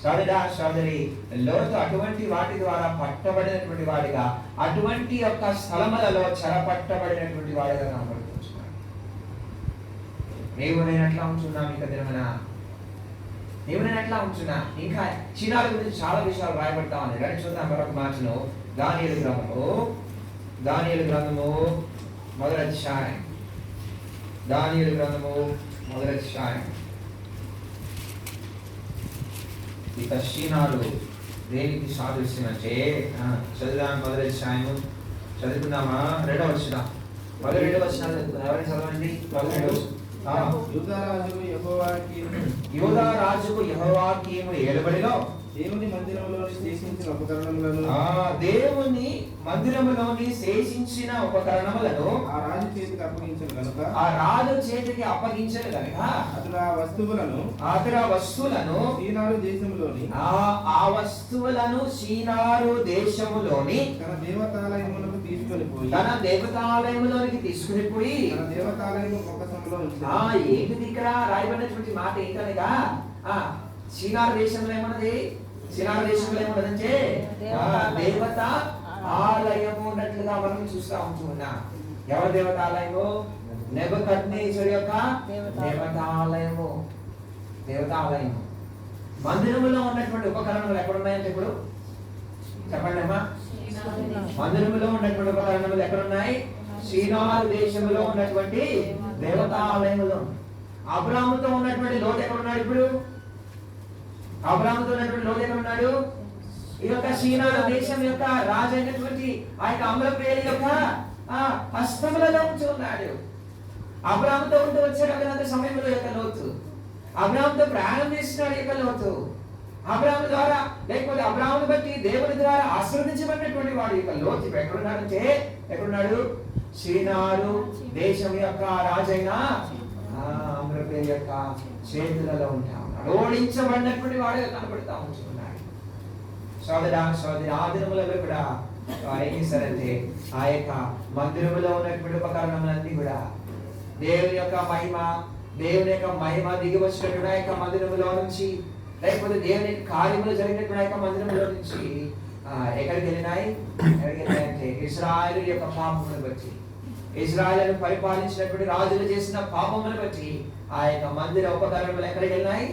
సోదరి లోతు అటువంటి వాటి ద్వారా పట్టబడినటువంటి వాడిగా, అటువంటి యొక్క స్థలములలో చెరపట్టబడినటువంటి వాడిగా కనబడుతున్నాడు. నీవు నేను ఎట్లా ఉంటున్నాం ఇక దినమన? దేవుడు నేను ఎట్లా ఉంచున్నా. ఇంకా షీనారు గురించి చాలా విషయాలు రాయబడతా ఉన్నాయి. కానీ చూద్దాం మరొక మాటను. దానియేలు గ్రంథము మొదటి అధ్యాయం. దానియేలు గ్రంథము మొదటి అధ్యాయం. ఇక షీనారు దేనికి సాదృశ్యం అంటే చదువుదాం. మొదటి అధ్యాయము చదువుకుందామా? 2వ వచనం. మొదటి 2వ వచనాలు చదువుకుందాం. ఎవరైనా చదవండి. యూదా రాజుకు యెహోవాకీము ఏలుబడిలో దేవుని మందిరములోని శేషించిన ఉపకరణములను ఆ రాజు చేతికి అప్పగించను గనుక అతడు ఆ వస్తువులను సీనారు దేశములోని తన దేవతాలయములోనికి తీసుకొని పోయి దేవతాలయము ఏంటిది ఇక్కడ రాయబడినటువంటి మాట ఏంటనగా షీనారు దేశంలో ఏమన్నది? షీనారు దేశంలో ఏమన్నదంటే దేవత ఆలయము ఉన్నట్లుగా మనం చూస్తూ ఉంటున్నాం. ఎవరి దేవతాలయము? నెబుకద్నెజరు యొక్క దేవతాలయము. మందిరములో ఉన్నటువంటి ఉపకరణములు ఎక్కడున్నాయంటే ఇప్పుడు చెప్పండి అమ్మా. మందిరములో ఉన్నటువంటి ఉపకరణములు ఎక్కడున్నాయి? షీనారు దేశంలో ఉన్నటువంటి దేవతాలయములో. అబ్రాహాముతో ఉన్నటువంటి లోటు ఎక్కడున్నాడు? ఇప్పుడు అబ్రాహాముతో ఉన్నటువంటి లోటు ఎక్కడున్నాడు? ఈ యొక్క షీనారు దేశం యొక్క రాజు అయినటువంటి ఆ యొక్క అమ్రపేలి యొక్క హస్తములలో ఉంచి ఉన్నాడు. అబ్రాహాముతో ఉంటూ వచ్చాడు అక్కడ సమయంలో యొక్క లోతు. అబ్రాహాముతో ప్రయాణం చేస్తున్నాడు యొక్క లోతు. అబ్రాహాము ద్వారా లేకపోతే అబ్రాహామును బట్టి దేవుని ద్వారా ఆశీర్వదించబడినటువంటి వాడు యొక్క లోతు ఎక్కడున్నాడంటే ఎక్కడున్నాడు? షీనారు దేశం యొక్క రాజైన అమ్రపేలి యొక్క చేతులలో ఉంటా ఉన్నాడు. ఓడించబడినటువంటి వాడు కనబడతా ఉంటున్నాడు. సోదరి ఆ దినములలో కూడా వారు ఏం చేశారంటే ఆ యొక్క మందిరములో ఉన్నటువంటి ఉపకరణములన్నీ కూడా దేవుని యొక్క మహిమ దిగి వచ్చినటువంటి ఆ యొక్క మందిరములో నుంచి లేకపోతే దేవుని కార్యములు జరిగినటువంటి ఆ యొక్క మందిరములో నుంచి ఎక్కడికి వెళ్ళినాయంటే ఇశ్రాయేలు యొక్క పాపమును బట్టి, ఇశ్రాయేలును పరిపాలించినటువంటి రాజులు చేసిన పాపమును బట్టి ఆ యొక్క మందిర ఉపకరణములు ఎక్కడికి వెళ్ళినాయి?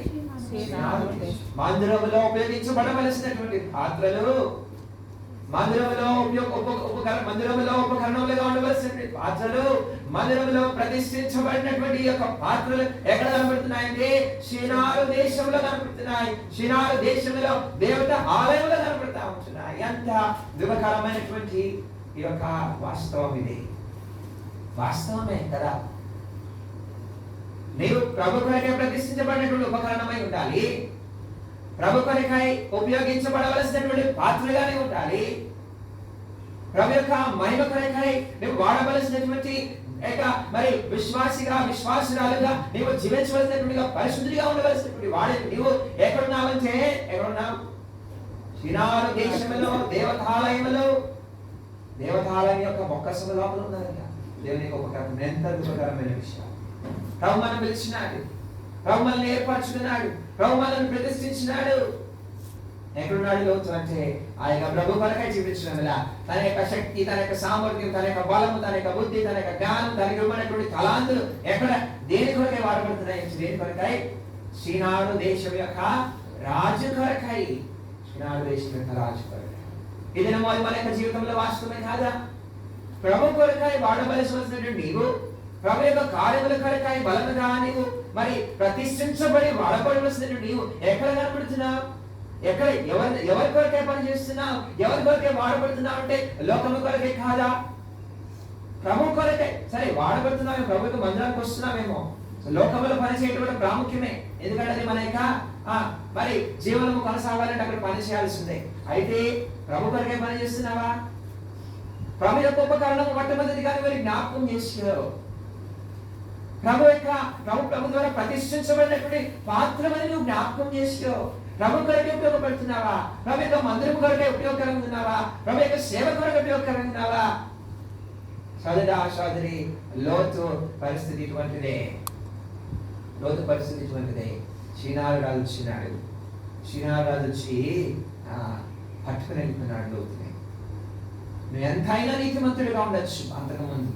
మందిరములో ఉపయోగించబడవలసినటువంటి పాత్రలు, మందిరములో ఉపకరణములుగా ఉండవలసినటువంటి పాత్రలు, మందిరములో ప్రతిష్ఠించబడినటువంటి యొక్క పాత్రలు ఎక్కడ కనబడుతున్నాయంటే షీనారు దేశంలో కనబడుతున్నాయి. షీనారు దేశంలో దేవత ఆలయంలో కనబడుతూ ఉంటున్నాయి. ఎంత దుఃఖకరమైనటువంటి ఈ యొక్క వాస్తవం ఇది. వాస్తవమే కదా. నీవు ప్రభు కొరకై ప్రతిష్ఠించబడినటువంటి ఉపకరణమై ఉండాలి. ప్రభు కొరకై ఉపయోగించబడవలసినటువంటి పాత్రగానే ఉండాలి. ప్రభు యొక్క మహిమ కొరకై నువ్వు వాడవలసినటువంటి మరి విశ్వాసురాలుగా నీవు జీవించవలసినటువంటి పరిశుద్ధిగా ఉండవలసినటువంటి వాడే నీవు ఎక్కడున్నావంటే ఎక్కడున్నావు? షీనారు దేశంలో దేవతాలయం యొక్క మొక్కసము లోపల ఉన్నదట దేవుని యొక్క ఉపకరణం. ఎంత దుఃఖకరమైన విషయం. ప్రభు మనం పిలిచినాడు, ప్రభు మనల్ని ఏర్పరచుకున్నాడు, ప్రభు మనల్ని ప్రతిష్ఠించినాడు. ఎక్కడున్నాడు లోతు అంటే ఆ యొక్క ప్రభు కొరకై జీవించడం వల్ల తన యొక్క శక్తి, తన యొక్క సామర్థ్యం, తన యొక్క బలము, తన యొక్క బుద్ధి, తన యొక్క జ్ఞానం, తనకి ఇవ్వనటువంటి తలాంతులు ఎక్కడ దేని కొరకై వాడబడుతున్నాయి? దేని కొరకై? షీనారు దేశం యొక్క రాజు కొరకై. షీనారు దేశం యొక్క రాజు కొరకై. ఇది మన యొక్క జీవితంలో వాస్తవమే కాదా? ప్రభు కొరకై వాడవలసినటువంటి నీవు, ప్రభు యొక్క కార్యముల కొరకై బలముగా నీవు మరి ప్రతిష్ఠించబడి వాడబడవలసినటువంటి నీవు ఎక్కడ కనబడుతున్నావు? ఎక్కడ ఎవరి కొరకై పని చేస్తున్నావు? ఎవరి కొరకై వాడబడుతున్నావు అంటే లోకము కొరకై కాదా? ప్రభు కొరకై. సరే వాడబడుతున్నావు, ప్రభుత్వ మందిరానికి వస్తున్నామేమో, లోకంలో పని చేయడం కూడా ప్రాముఖ్యమే. ఎందుకంటే అది మన యొక్క మరి జీవనము కొనసాగాలంటే అక్కడ పని చేయాల్సిందే. అయితే ప్రభు కొరకై పని చేస్తున్నావా? ప్రభు యొక్క ఉపకరణము మొట్టమొదటి కానీ మరి జ్ఞాపకం చేస్తున్నారు. ప్రభు ద్వారా ప్రతిష్ఠించబడినటువంటి పాత్రమని నువ్వు జ్ఞాపకం చేసావు. ప్రభు కొరకే ఉపయోగపడుతున్నావా? ప్రభు యొక్క మందిరం కొరకే ఉపయోగకరంగా ఉన్నావా? ప్రభు యొక్క సేవ కొరకు ఉపయోగకరంగా ఉన్నావా? సోదరి లోతు పరిస్థితి ఇటువంటిదే. షీనారు రాజు వచ్చినాడు. షీనారు రాజు వచ్చి పట్టుకుని వెళ్తున్నాడు లోతుని. నువ్వు ఎంతైనా నీతిమంతుడిగా ఉండొచ్చు అంతకుముందు,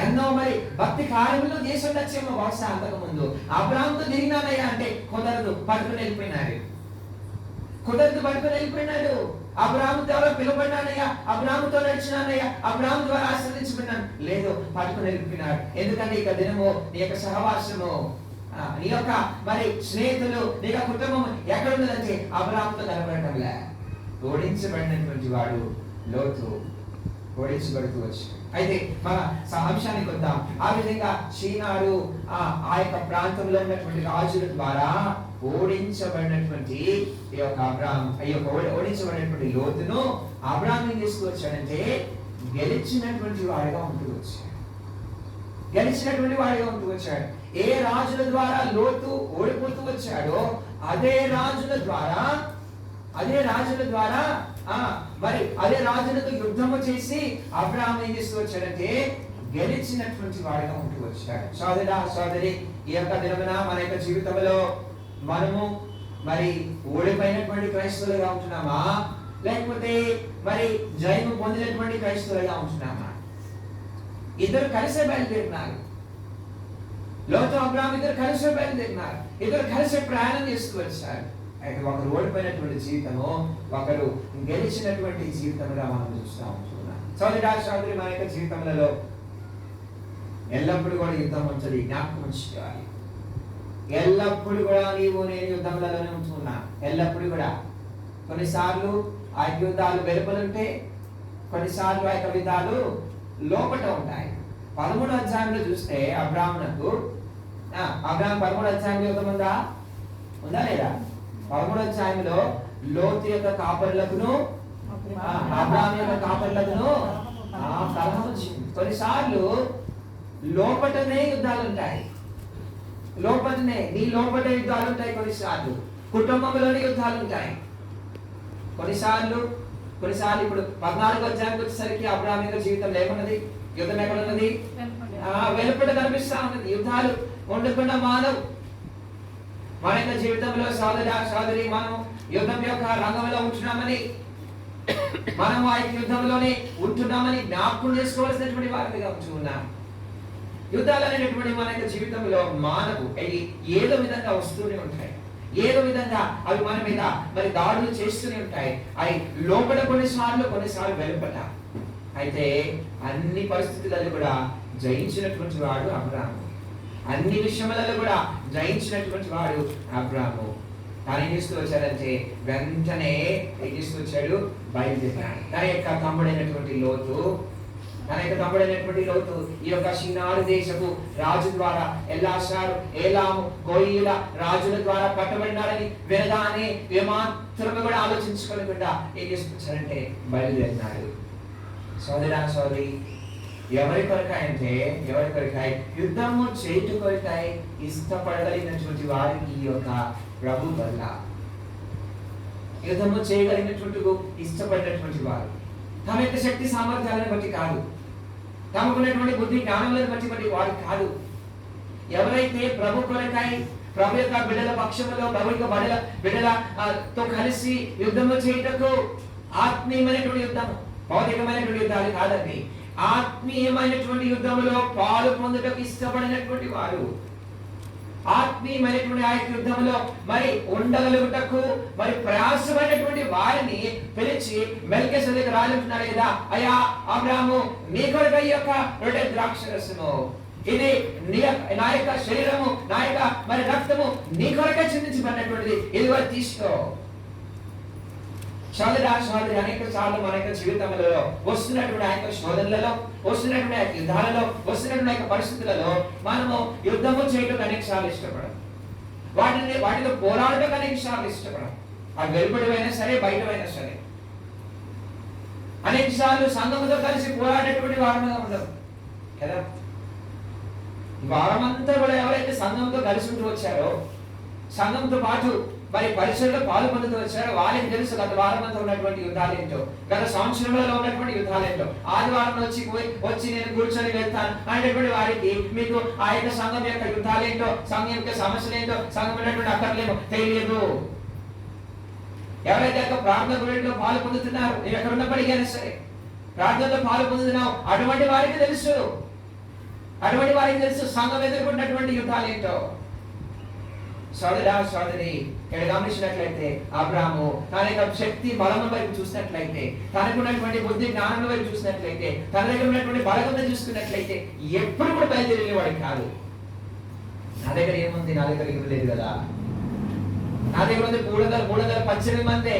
ఎన్నో మరి భక్తి కార్యములు చేసి ఉండొచ్చేమో బహుశా అంతకు ముందు. అబ్రాహాముతో తిరిగినానయ్యా అంటే కుదరదు, పట్టుకుని వెళ్ళిపోయినాడు. అబ్రాహాము ద్వారా పిలువబడినానయ్యా, అబ్రాహాముతో నడిచినానయ్యా, అబ్రాహాము ద్వారా ఆశ్రదించబడినాను, లేదు, పట్టుకుని వెళ్ళిపోయినాడు. ఎందుకంటే ఇక దినము నీ యొక్క సహవాసము, నీ యొక్క మరి స్నేహితులు, నీ యొక్క కుటుంబం ఎక్కడ ఉన్నదంటే అబ్రాహాముతో కనబడటంలే. ఓడించబడినటువంటి వాడు లోతు ఓడించబడుతూ వచ్చాడు. అయితే మన అంశానికి వద్దాం. ఆ విధంగా చీనాడు ఆ యొక్క ప్రాంతంలో ఉన్నటువంటి రాజుల ద్వారా ఓడించబడినటువంటి ఈ యొక్క ఓడించబడినటువంటి లోతును అబ్రాహాము ఏం తీసుకువచ్చాడంటే గెలిచినటువంటి వాడిగా ఉంటూ వచ్చాడు. ఏ రాజుల ద్వారా లోతు ఓడిపోతూ వచ్చాడో అదే రాజుల ద్వారా మరి అదే రాజులతో యుద్ధము చేసి అబ్రాహాము ఏం చేస్తూ వచ్చాడంటే గెలిచినటువంటి వాడిగా ఉంటూ వచ్చాడు. సోదరి, ఈ యొక్క దినమున మన యొక్క జీవితంలో మనము మరి ఓడిపోయినటువంటి క్రైస్తవులుగా ఉంటున్నామా, లేకపోతే మరి జయము పొందినటువంటి క్రైస్తవులుగా ఉంటున్నామా? ఇద్దరు కలిసే బయలుదేరినారు. లోతు అబ్రాహాము ఇద్దరు కలిసే బయలుదేరినారు. ఇద్దరు కలిసే ప్రయాణం చేస్తూ వచ్చారు. అయితే ఒకరు ఓడిపోయినటువంటి జీవితము, ఒకరు గెలిచినటువంటి జీవితంగా మనం చూస్తూ ఉంటున్నాం. సోదరి, మన యొక్క జీవితంలో ఎల్లప్పుడూ కూడా యుద్ధం ఉంచది, జ్ఞాపకం ఉంచుకోవాలి. ఎల్లప్పుడు కూడా నేను యుద్ధంలోనే ఉంటున్నా. ఎల్లప్పుడు కూడా కొన్నిసార్లు ఆ యుద్ధాలు వెలుపలుంటే, కొన్నిసార్లు ఆ యొక్క యుద్ధాలు లోపట ఉంటాయి. 13వ అధ్యాయంలో చూస్తే అబ్రాహాము 13వ అధ్యాయంలో యుద్ధం ఉందా లేదా? 13వ అధ్యాయంలో లోతు యొక్క కాపరులకును అబ్రాహాము యొక్క కాపరులకును కలహం వచ్చింది. కొన్నిసార్లు లోపటనే యుద్ధాలు ఉంటాయి. నీ లోపట యుద్ధాలు ఉంటాయి. కొన్నిసార్లు కుటుంబంలోనే యుద్ధాలు ఉంటాయి. కొన్నిసార్లు ఇప్పుడు 14వ అధ్యాయానికి వచ్చేసరికి అబ్రాహాము యొక్క జీవితంలో ఏమన్నది? యుద్ధం ఎక్కడ ఉన్నది? వెలుపట కనిపిస్తా ఉన్నది. యుద్ధాలు ఉండకుండా మానవు. మన యొక్క జీవితంలో సోదరి, మనం యుద్ధం యొక్క రంగంలో ఉంటున్నామని, మనం ఆ యుద్ధంలోనే ఉంటున్నామని జ్ఞాపకం చేసుకోవాల్సినటువంటి వారిగా ఉంటున్నాం. యుద్ధాలు అనేటటువంటి మన యొక్క జీవితంలో మానవు ఏదో విధంగా వస్తూనే ఉంటాయి. ఏదో విధంగా అవి మన మీద మరి దాడులు చేస్తూనే ఉంటాయి. అవి లోపల కొన్నిసార్లు వెలుపట. అయితే అన్ని పరిస్థితులలో కూడా జయించినటువంటి వాడు అబ్రాహాము. అన్ని విషయములలో కూడా జయించినటువంటి వాడు అబ్రాహాము. తాను ఏం చేస్తూ వచ్చాడంటే వెంటనే ఏం చేస్తూ వచ్చాడు? బయలుదేరాడు. తన యొక్క తమ్ముడైనటువంటి లోతు ఈ యొక్క షీనారు దేశపు రాజు ద్వారా ఎల్లాషారు, ఏలాము, గోయిల రాజుల ద్వారా పట్టబడినాడని వినగానే ఏమాత్రమే కూడా ఆలోచించుకోలేకుండా ఏం చేసుకొచ్చారంటే బయలుదేరినాడు. సోదరి, ఎవరి కొరకాయ యుద్ధము చేటు కొరకాయ ఇష్టపడగలిగినటువంటి వారికి ఈ యొక్క ప్రభు వల్ల యుద్ధము చేయగలిగినటువంటి ఇష్టపడినటువంటి వారు తమ యొక్క శక్తి సామర్థ్యాలను బట్టి కాదు, తమకున్నటువంటి బుద్ధి జ్ఞానాలను బట్టి వారు కాదు. ఎవరైతే ప్రభు కొరకాయ ప్రభు యొక్క బిడ్డల పక్షంలో ప్రభు యొక్క బిడ్డలతో కలిసి యుద్ధము చేయటకు ఆత్మీయమైనటువంటి యుద్ధము, భౌతికమైనటువంటి యుద్ధాలు కాదండి, ఆత్మీయమైనటువంటి యుద్ధములో పాలు పొందుటకు ఇష్టపడినటువంటి వారు, ఆత్మీయమైనటువంటి ఆ యుద్ధంలో మరి ఉండగలుగుటకు మరి ప్రయాసమైనటువంటి వారిని పిలిచి మెల్కీసెదెకు రాజు అంటున్నాడు కదా, అయ్యా అబ్రాహాము, నీ కొరకు ఈ యొక్క రొట్టె ద్రాక్షరసము, ఇది నా యొక్క శరీరము, నా యొక్క మరి రక్తము నీ కొరకే చిందించబడినటువంటిది, ఇది వారు తీసుకో. సోదరి, అనేక సార్లు మన యొక్క జీవితంలో వస్తున్నటువంటి ఆ యొక్క శోధనలలో, వస్తున్నటువంటి ఆ యుద్ధాలలో, వస్తున్నటువంటి ఆ యొక్క పరిస్థితులలో మనము యుద్ధము చేయడం అనేక సార్లు ఇష్టపడం, వాటితో పోరాడటం అనేక సార్లు ఇష్టపడం. అది వెలుపడివైనా సరే, బయటమైనా సరే. అనేక సార్లు సంఘముతో కలిసి పోరాడేటువంటి వారంగా ఉండదు కదా. వారమంతా కూడా ఎవరైతే సంఘంతో కలిసి ఉంటూ వచ్చారో, సంఘంతో పాటు మరి పరిచయంలో పాలు పొందుతూ వచ్చారో వారికి తెలుసు గత వారమంతా ఉన్నటువంటి యుద్ధాలు ఏంటో, గత సంవత్సరంలో ఉన్నటువంటి యుద్ధాలు ఏంటో. ఆదివారం వచ్చి నేను కూర్చొని వెళ్తాను అనేటువంటి వారికి మీకు ఆ యొక్క సంఘం యొక్క యుద్ధాలు ఏంటో, సంఘం యొక్క సమస్యలు ఏంటో, సంఘం ఉన్నటువంటి అక్కర్లేమో తెలియదు. ఎవరైతే ప్రార్థన గుడిలో పాలు పొందుతున్నారు, నేను ఎక్కడ ఉన్నప్పటికైనా సరే ప్రార్థనలో పాలు పొందుతున్నావు, అటువంటి వారికి తెలుసు. అటువంటి వారికి తెలుసు సంఘం ఎదుర్కొన్నటువంటి యుద్ధాలు ఏంటో. సోదరా సోదరి, ఇక్కడ గమనించినట్లయితే అబ్రాహాము తన యొక్క శక్తి బలము వైపు చూసినట్లయితే, తనకున్నటువంటి బుద్ధి జ్ఞానం వైపు చూసినట్లయితే, తన దగ్గర ఉన్నటువంటి బలగంలో చూసుకున్నట్లయితే ఎప్పుడు కూడా బయలుదేరేవాడు కాదు. నా దగ్గర ఏముంది, నా దగ్గర ఏమి లేదు కదా, నా దగ్గర ఉంది 318 మందే,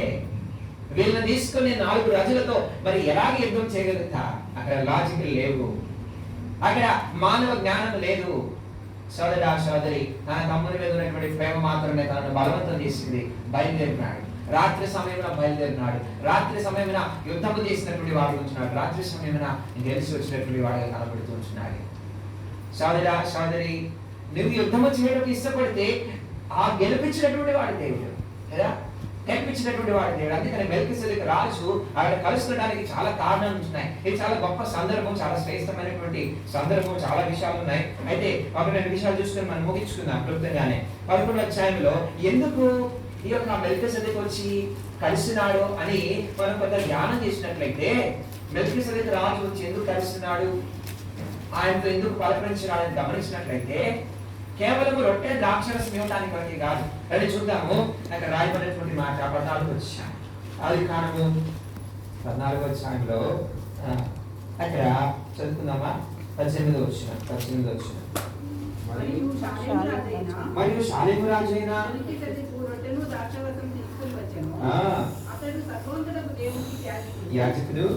వీళ్ళని తీసుకుని 4 రాజులతో మరి ఎలాగ యుద్ధం చేయగలుగుతా? అక్కడ లాజిక్ లేవు, అక్కడ మానవ జ్ఞానం లేదు. సోదరా సోదరి, తన తమ్ముని మీద ఉన్నటువంటి ప్రేమ మాత్రమే తనను బలవంతం చేసింది. బయలుదేరినాడు, రాత్రి సమయంలో బయలుదేరినాడు, రాత్రి సమయమున యుద్ధము చేసినటువంటి వాడు ఉంటున్నాడు, రాత్రి సమయమున గెలిచి వచ్చినటువంటి వాడుగా కనబడుతూ ఉంటున్నాడు. సోదరా సోదరి, నువ్వు యుద్ధము చేయడం ఇష్టపడితే ఆ గెలిపించినటువంటి వాడు దేవుడు కదా, కనిపించినటువంటి వాడు దేవుడు. అందుకని మెల్కీసెదెకు రాజు అక్కడ కలుసుకోవడానికి చాలా కారణాలు ఉన్నాయి. ఇది చాలా గొప్ప సందర్భం, చాలా శ్రేష్టమైనటువంటి సందర్భం, చాలా విషయాలు ఉన్నాయి. అయితే 1-2 విషయాలు చూసుకొని మనం ముగించుకుందాం క్లుప్తంగానే. 11వ అధ్యాయంలో ఎందుకు ఈ యొక్క మెల్కీసెదెకు వచ్చి కలిసినాడు అని మనం కొంత ధ్యానం చేసినట్లయితే, మెల్కీసెదెకు రాజు వచ్చి ఎందుకు కలిసినాడు, ఆయనతో ఎందుకు పలకరించినాడని గమనించినట్లయితే, కేవలం రొట్టె ద్రాక్షరసం ఇవ్వడానికి వరకే కాదు. అది చూద్దాము. అక్కడ రాయబడినటువంటి మాట 14వ అధ్యాయం, ఆదికాండము 14వ అధ్యాయంలో అక్కడ చదువుకుందామా? 18వ వచనం. మరియు షాలేము రాజైన యాజకుడు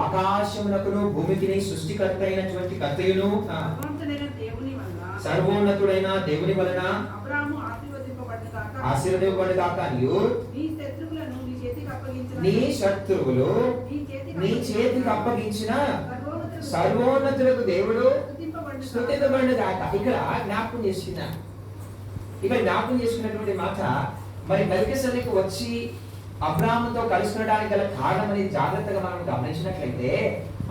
ఆకాశమునకును భూమికిని సృష్టికర్త అయినటువంటి కర్తయును సర్వోన్నతుడైన దేవుని వలన ఆశీర్వదింపబడుగాక. నీ శత్రువులు నీ చేతికి అప్పగించిన సర్వోన్నతులకు దేవుడు స్తుతింపబడుగాక. ఇక్కడ జ్ఞాపకం చేసుకున్నాను. ఇక్కడ జ్ఞాపకం చేసుకున్నటువంటి మాట, మరి మెల్కీసెదెకు వచ్చి అబ్రాహాముతో కలుసుకోవడానికి గల కారణం అనేది జాగ్రత్తగా మనం గమనించినట్లయితే,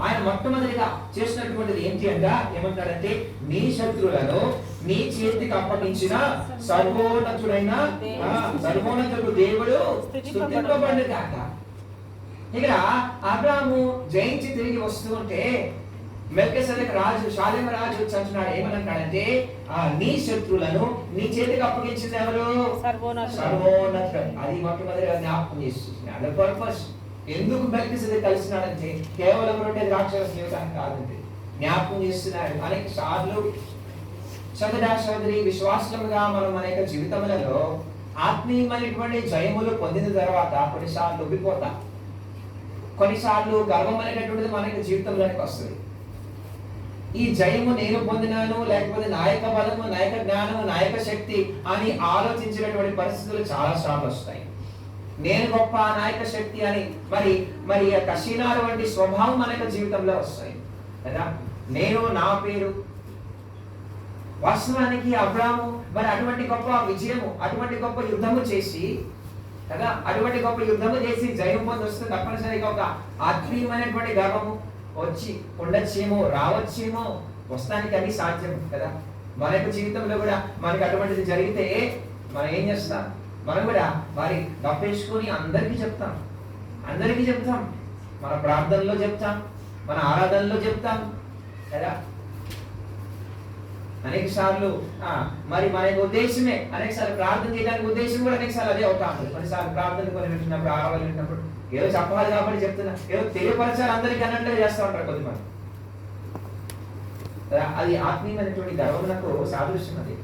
ఆయన మొట్టమొదటిగా చేసినటువంటిది ఏంటి అంటే, ఏమంటాడంటే, నీ శత్రువులను నీ చేతికి అప్పగించిన సర్వోన్నతుడు దేవుడు స్తుతింపబడుగాక. ఇక్కడ అబ్రాహాము జయించి తిరిగి వస్తూ ఉంటే మెల్కీసెదెకు రాజు, షాలేము రాజు వచ్చి అంటున్నాడు, ఏమనంటాడంటే, నీ శత్రువులను నీ చేతికి అప్పగించింది ఎవరు? సర్వోన్నతుడు. అది మొట్టమొదటిగా జ్ఞాపకం చేస్తున్నాడు. పర్పస్ ఎందుకు మెల్కీసెదెకు కలిసినాడంటే, కేవలం రొట్టె ద్రాక్షరసం ఇవ్వడానికి కాదండి, జ్ఞాపకం చేస్తున్నాడు. అనేక సార్లు సోదరా సోదరి, విశ్వాసముగా మనం మన యొక్క జీవితములలో ఆత్మీయమైనటువంటి జయములు పొందిన తర్వాత కొన్నిసార్లు ఉబ్బిపోతాం, కొన్నిసార్లు గర్వం అనేటటువంటిది మన యొక్క జీవితంలోకి వస్తుంది. ఈ జయము నేను పొందినాను, లేకపోతే నాయక బలము, నాయక జ్ఞానము, నాయక శక్తి అని ఆలోచించినటువంటి పరిస్థితులు చాలా సార్లు వస్తాయి. నేను గొప్ప, నాయక శక్తి అని మరి కషీనాలు వంటి స్వభావం మన యొక్క జీవితంలో వస్తాయి కదా. నేను, నా పేరు. వాస్తవానికి అబ్రాహాము మరి అటువంటి గొప్ప విజయము, అటువంటి గొప్ప యుద్ధము చేసి కదా, అటువంటి గొప్ప యుద్ధము చేసి జయం పొంది వస్తే తప్పనిసరిగా ఒక ఆత్మీయమైనటువంటి గర్వము వచ్చి ఉండొచ్చేమో, రావచ్చేమో, వస్తానికి అది సాధ్యం కదా. మన యొక్క జీవితంలో కూడా మనకి అటువంటిది జరిగితే మనం ఏం చేస్తాం? మనం కూడా వారి తప్పేసుకొని అందరికీ చెప్తాం, మన ప్రార్థనలో చెప్తాం, మన ఆరాధనలో చెప్తాం కదా. అనేక సార్లు మరి మన యొక్క ఉద్దేశమే, అనేక సార్లు ప్రార్థన చేయడానికి ఉద్దేశం కూడా అనేక సార్లు అదే అవుతా ఉంటుంది. కొన్నిసార్లు ప్రార్థన కొన్ని వింటున్నప్పుడు, ఆరాధన వింటున్నప్పుడు ఏదో చెప్పాలి కాబట్టి చెప్తున్నా, ఏదో తెలియపరచాలి అందరికీ అన్నట్లే చేస్తూ ఉంటారు కొంతమంది. అది ఆత్మీయమైనటువంటి గర్వమునకు సాదృశ్యం. అది